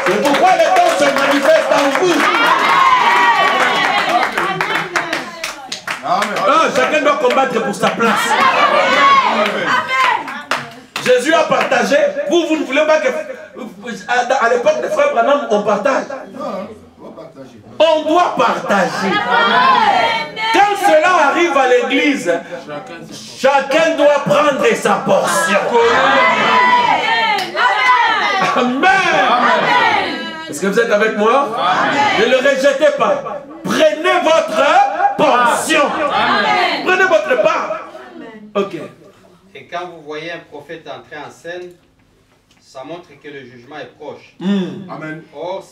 C'est pourquoi les dons se manifestent en vous. Ah, chacun doit combattre pour sa place. Jésus a partagé. Vous ne voulez pas que... À l'époque des frères Branham, on partage. On doit partager. Quand cela arrive à l'église, chacun doit prendre sa portion. Amen. Est-ce que vous êtes avec moi? Amen. Ne le rejetez pas. Prenez votre portion. Amen. Prenez votre part. Ok. Et quand vous voyez un prophète entrer en scène, ça montre que le jugement est proche. Amen. Or,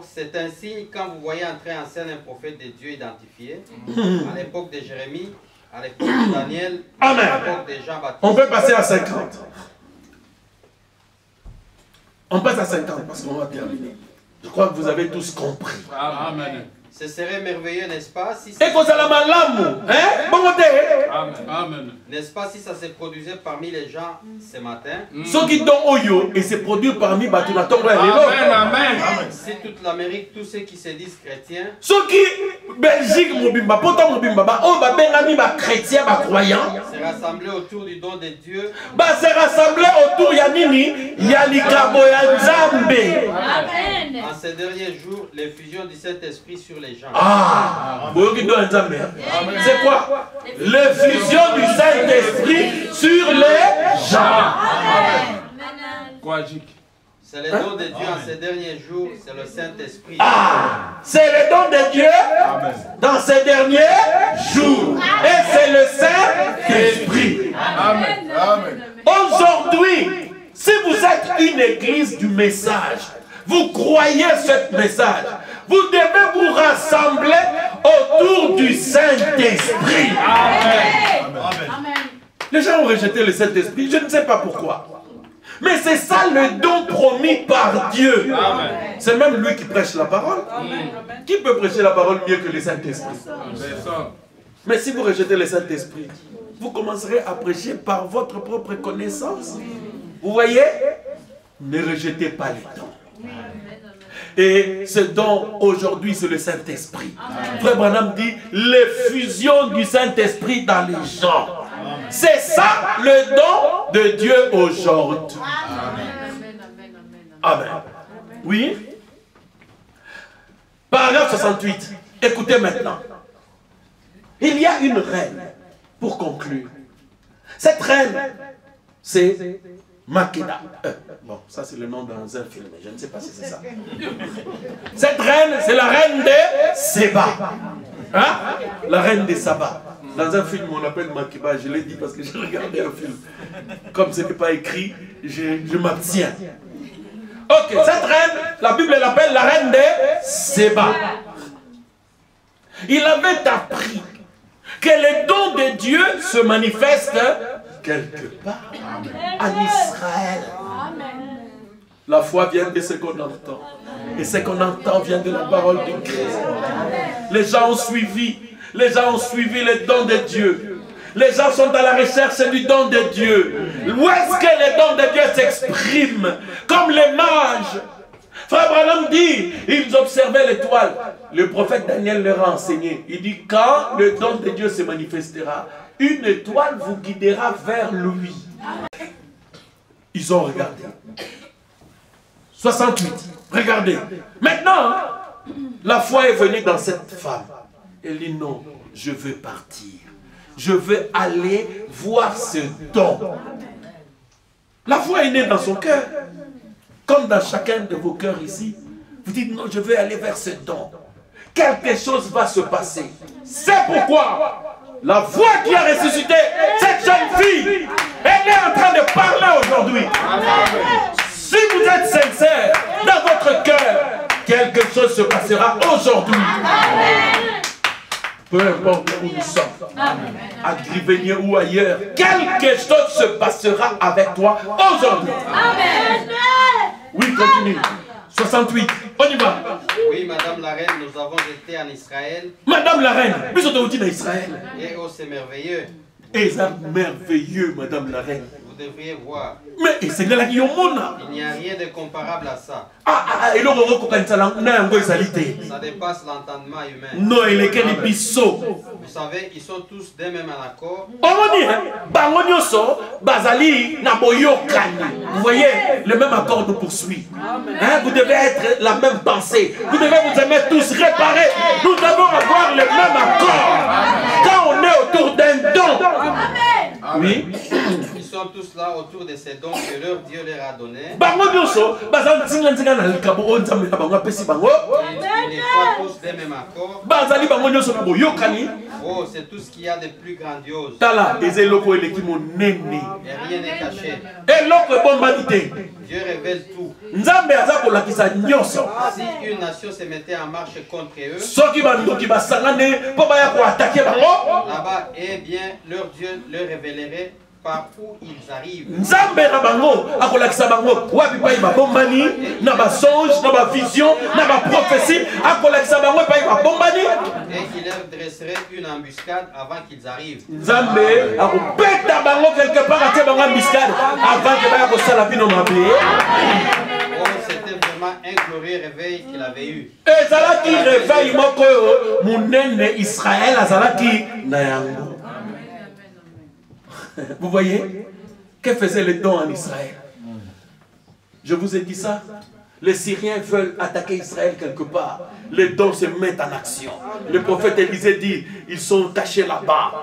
c'est un signe quand vous voyez entrer en scène un prophète de Dieu identifié, à l'époque de Jérémie, à l'époque de Daniel, Amen. à l'époque de Jean-Baptiste. On peut passer à 50. On passe à 50 parce qu'on va terminer. Je crois que vous avez tous compris. Amen. Ce serait merveilleux, n'est-ce pas, si et qu'on a la malamu, hein? Bon côté. Amen. N'est-ce pas si ça se produisait parmi les gens ce matin? Ceux qui donnent Oyo et se produit parmi Batunaton. Amen. Si toute l'Amérique, tous ceux qui se disent chrétiens, ceux qui Belgique mobimba, poto mobimba, on va bengami ba chrétien, ba croyant, se rassembler autour du don de Dieu, ba se rassembler autour ya nini, ya likabo ya Nzambe. Amen. en ces derniers jours, l'effusion du Saint-Esprit sur les gens. Ah, c'est quoi? L'effusion du Saint-Esprit sur les gens. C'est le don de Dieu en ces derniers jours, c'est le Saint-Esprit. Ah, c'est le don de Dieu dans ces derniers jours. Et c'est le Saint-Esprit. Amen. Amen. Aujourd'hui, si vous êtes une église du message, vous croyez ce message, vous devez vous rassembler autour du Saint-Esprit. Amen. Amen. Les gens ont rejeté le Saint-Esprit, je ne sais pas pourquoi. Mais c'est ça le don promis par Dieu. C'est même lui qui prêche la parole. Qui peut prêcher la parole mieux que le Saint-Esprit? Mais si vous rejetez le Saint-Esprit, vous commencerez à prêcher par votre propre connaissance. Vous voyez? Ne rejetez pas les dons. Et ce don aujourd'hui, c'est le Saint-Esprit. Frère Branham dit l'effusion du Saint-Esprit dans les gens. C'est ça le don de Dieu aujourd'hui. Amen. Oui? Paragraphe 68. Écoutez maintenant. Il y a une reine, pour conclure. Cette reine, c'est Makeda. Bon, ça c'est le nom dans un film, mais je ne sais pas si c'est ça. Cette reine, c'est la reine de Seba. Hein? La reine de Saba. Dans un film, on l'appelle Makeba. Je l'ai dit parce que j'ai regardé un film. Comme ce n'est pas écrit, je m'abstiens. Ok, cette reine, la Bible l'appelle la reine de Seba. Il avait appris que les dons de Dieu se manifestent quelque part en Israël. La foi vient de ce qu'on entend. Et ce qu'on entend vient de la parole de Christ. Les gens ont suivi. Les gens ont suivi les dons de Dieu. Les gens sont à la recherche du don de Dieu. Où est-ce que les dons de Dieu s'expriment? Comme les mages. Frère Branham dit, ils observaient l'étoile. Le prophète Daniel leur a enseigné. Il dit, quand le don de Dieu se manifestera, une étoile vous guidera vers lui. Ils ont regardé. 68. Regardez. Maintenant, la foi est venue dans cette femme. Elle dit non, je veux partir. Je veux aller voir ce don. La foi est née dans son cœur. Comme dans chacun de vos cœurs ici. Vous dites non, je veux aller vers ce don. Quelque chose va se passer. C'est pourquoi la voix qui a ressuscité cette jeune fille, elle est en train de parler aujourd'hui. Si vous êtes sincère dans votre cœur, quelque chose se passera aujourd'hui. Peu importe où nous sommes, à Grivenier ou ailleurs, quelque chose se passera avec toi aujourd'hui. Amen. Oui, continue. 68. On y va. Oui, Madame la Reine, nous avons été en Israël. Madame la Reine, nous sommes en Israël. Et oh, c'est merveilleux. Et c'est merveilleux, Madame la Reine. Vous devriez voir. Mais c'est la Il n'y a rien de comparable à ça. Et là, Ça dépasse l'entendement humain. non, il est quel bisso. Vous savez, ils sont tous d'un même accord. Vous voyez, le même accord nous poursuit. Hein, vous devez être la même pensée. Vous devez vous aimer tous réparer. Nous devons avoir le même accord. Quand on est autour d'un don. Oui. Ils sont sont tous là autour de ces dons que leur Dieu leur a donnés. Ils les voient tous d'un même accord. Oh, c'est tout ce qu'il y a de plus grandiose. Et rien n'est caché. Dieu révèle tout. Si une nation se mettait en marche contre eux, là-bas, eh bien, leur Dieu leur révélerait par où ils arrivent. Et il leur dresserait une embuscade avant qu'ils arrivent. Oh, c'était vraiment un glorieux réveil qu'il avait eu. Vous voyez? Que faisaient les dons en Israël? Je vous ai dit ça. Les Syriens veulent attaquer Israël quelque part. Les dons se mettent en action. Le prophète Élisée dit, ils sont cachés là-bas.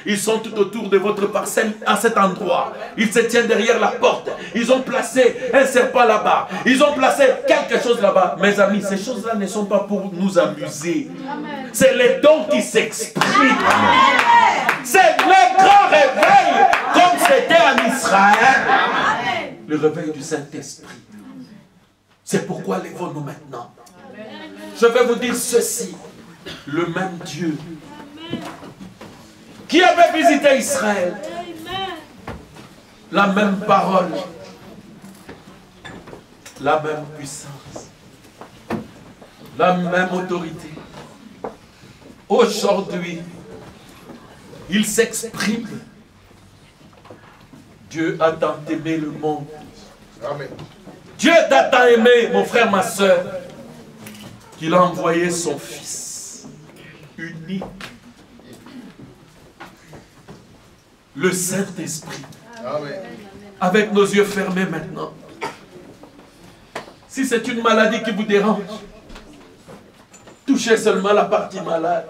Ils sont tout autour de votre parcelle à cet endroit. Ils se tiennent derrière la porte. Ils ont placé un serpent là-bas. Ils ont placé quelque chose là-bas. Mes amis, ces choses-là ne sont pas pour nous amuser. C'est les dons qui s'expriment. C'est le grand réveil, comme c'était en Israël. Le réveil du Saint-Esprit. C'est pourquoi lèvons-nous maintenant. Je vais vous dire ceci. Le même Dieu qui avait visité Israël, la même parole, la même puissance, la même autorité. Aujourd'hui, il s'exprime. Dieu a tant aimé le monde. Amen. Dieu t'a tant aimé, mon frère, ma soeur, qu'il a envoyé son Fils unique, le Saint-Esprit. Avec nos yeux fermés maintenant. Si c'est une maladie qui vous dérange, touchez seulement la partie malade.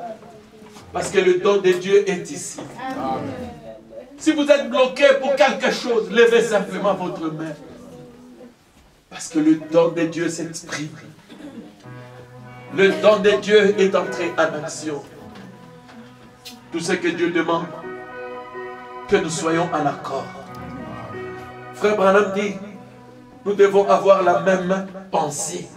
Parce que le don de Dieu est ici. Amen. Si vous êtes bloqué pour quelque chose, levez simplement votre main. Parce que le don de Dieu s'exprime. Le don de Dieu est entré en action. Tout ce que Dieu demande, que nous soyons en accord. Frère Branham dit, nous devons avoir la même pensée.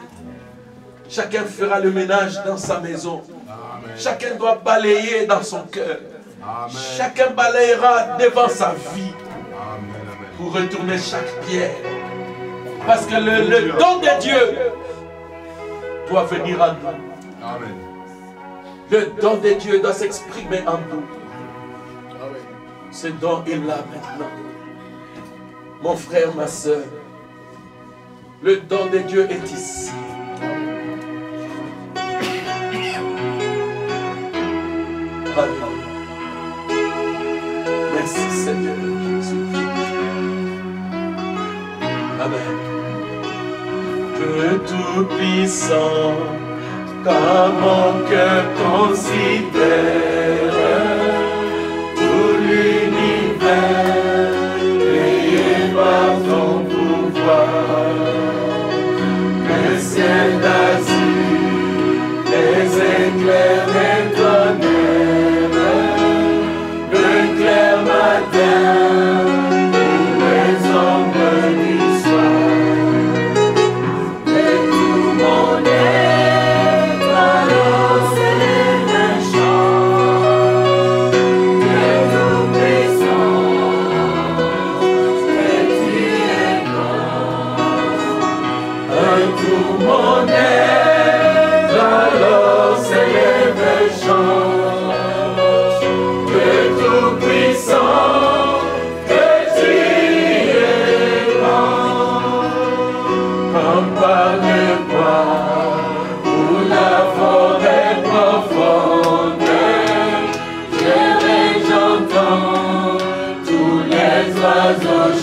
Chacun fera le ménage dans sa maison. Amen. Chacun doit balayer dans son cœur. Amen. Chacun balayera devant sa vie. Amen. Pour retourner chaque pierre. Parce que le don de Dieu doit venir en nous. Amen. Le don de Dieu doit s'exprimer en nous. Amen. Ce don est là maintenant. Mon frère, ma soeur, le don de Dieu est ici. Alléluia. Merci Seigneur Jésus. Amen. Dieu tout-puissant, quand mon cœur considère tout l'univers créé par ton pouvoir, le ciel d'azur, les éclairs des tonnerres, le clair matin, tous les ombres du soir.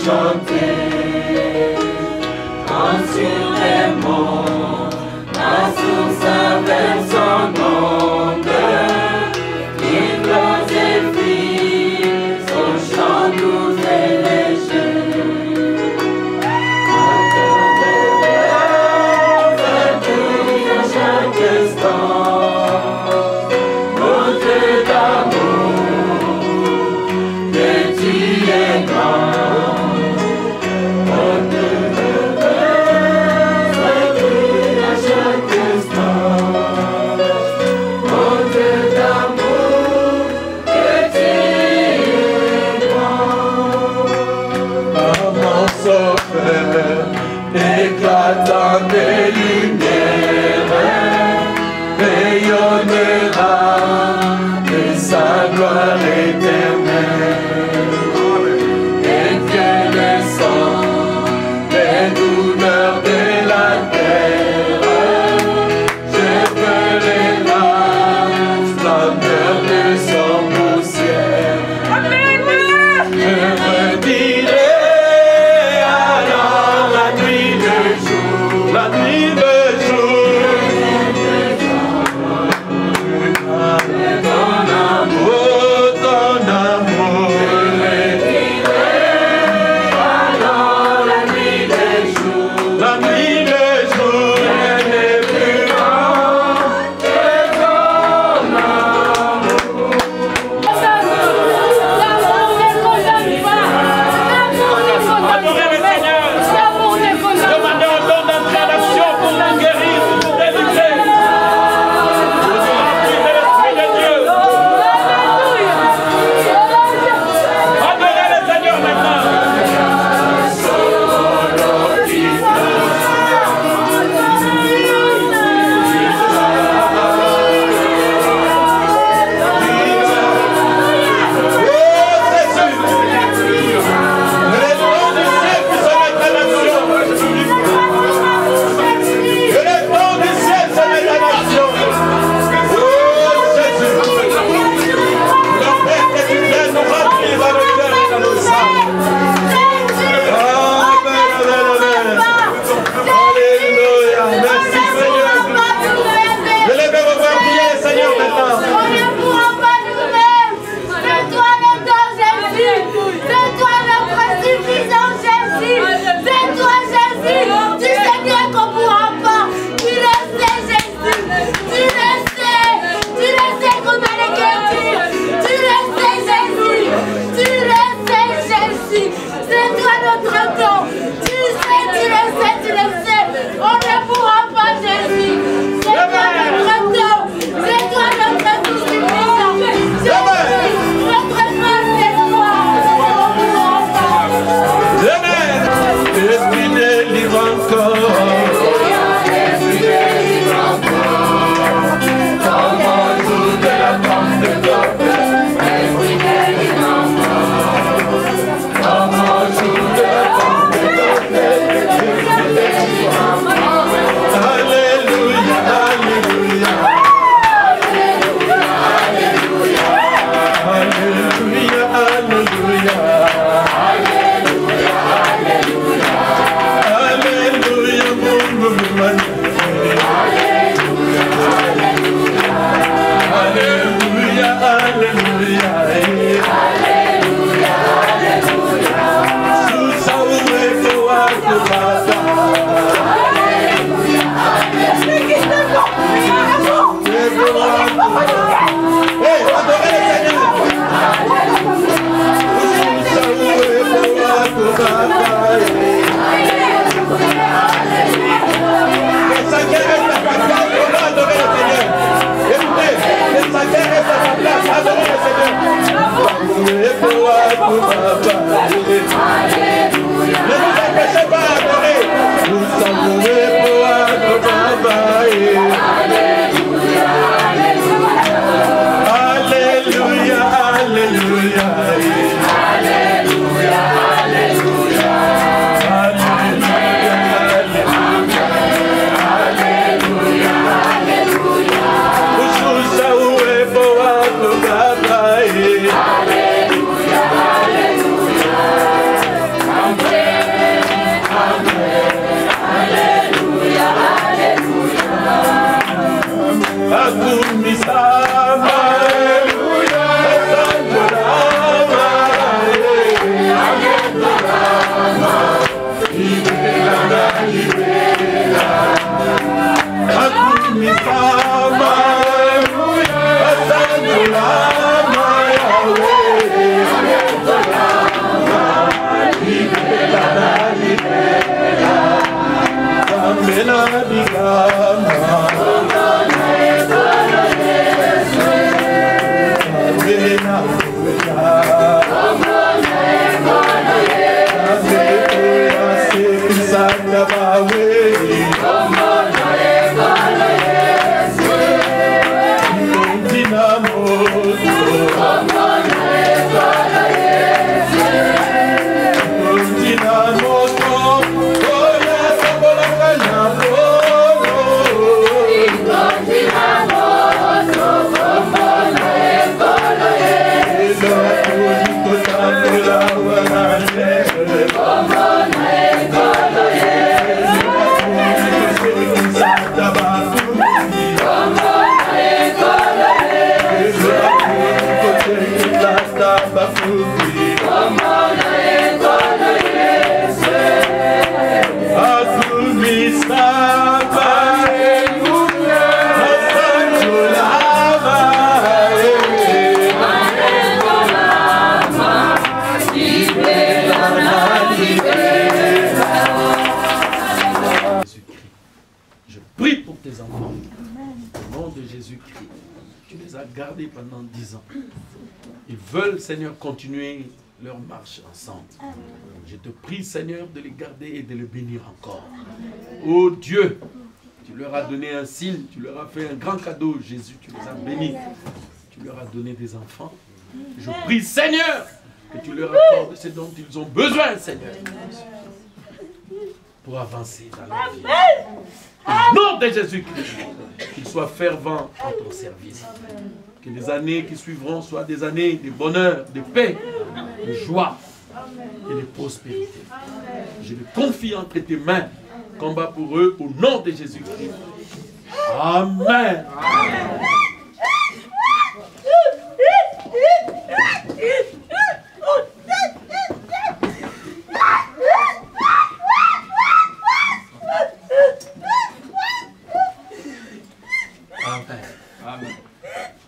Chanter en sur les monts, la source avec son onde, livres et filles, son chant doux et léger. Pendant 10 ans. Ils veulent, Seigneur, continuer leur marche ensemble. Je te prie, Seigneur, de les garder et de les bénir encore. Oh Dieu, tu leur as donné un signe, tu leur as fait un grand cadeau, Jésus, tu les as bénis. Tu leur as donné des enfants. Je prie, Seigneur, que tu leur accordes ce dont ils ont besoin, Seigneur, pour avancer dans la vie. Au nom de Jésus-Christ, qu'ils soient fervents en ton service. Que les années qui suivront soient des années de bonheur, de paix, de joie et de prospérité. Je les confie entre tes mains. Combat pour eux au nom de Jésus-Christ. Amen.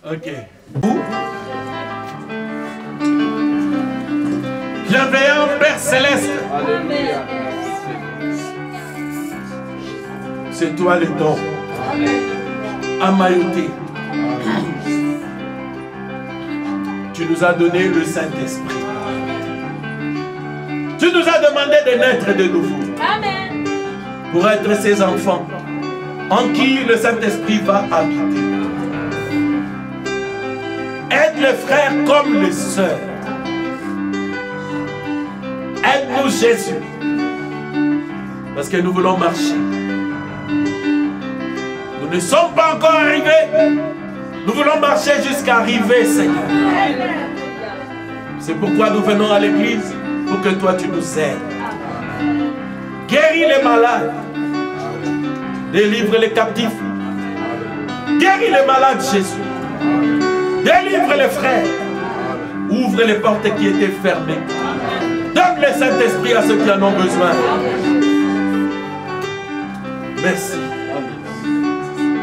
Ok. Bienveillant Père Céleste. C'est toi le don. Amayoté. Tu nous as donné le Saint-Esprit. Tu nous as demandé de naître de nouveau. Amen. Pour être ses enfants en qui le Saint-Esprit va habiter. Aide les frères comme les sœurs. Aide-nous Jésus. Parce que nous voulons marcher. Nous ne sommes pas encore arrivés. Nous voulons marcher jusqu'à arriver, Seigneur. C'est pourquoi nous venons à l'église. Pour que toi tu nous aides. Guéris les malades. Délivre les captifs. Guéris les malades, Jésus. Délivre les frères. Ouvre les portes qui étaient fermées. Donne le Saint-Esprit à ceux qui en ont besoin. Merci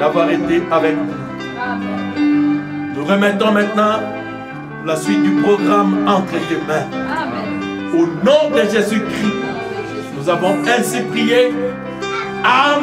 d'avoir été avec nous. Nous remettons maintenant la suite du programme entre tes mains. Au nom de Jésus-Christ, nous avons ainsi prié. Amen.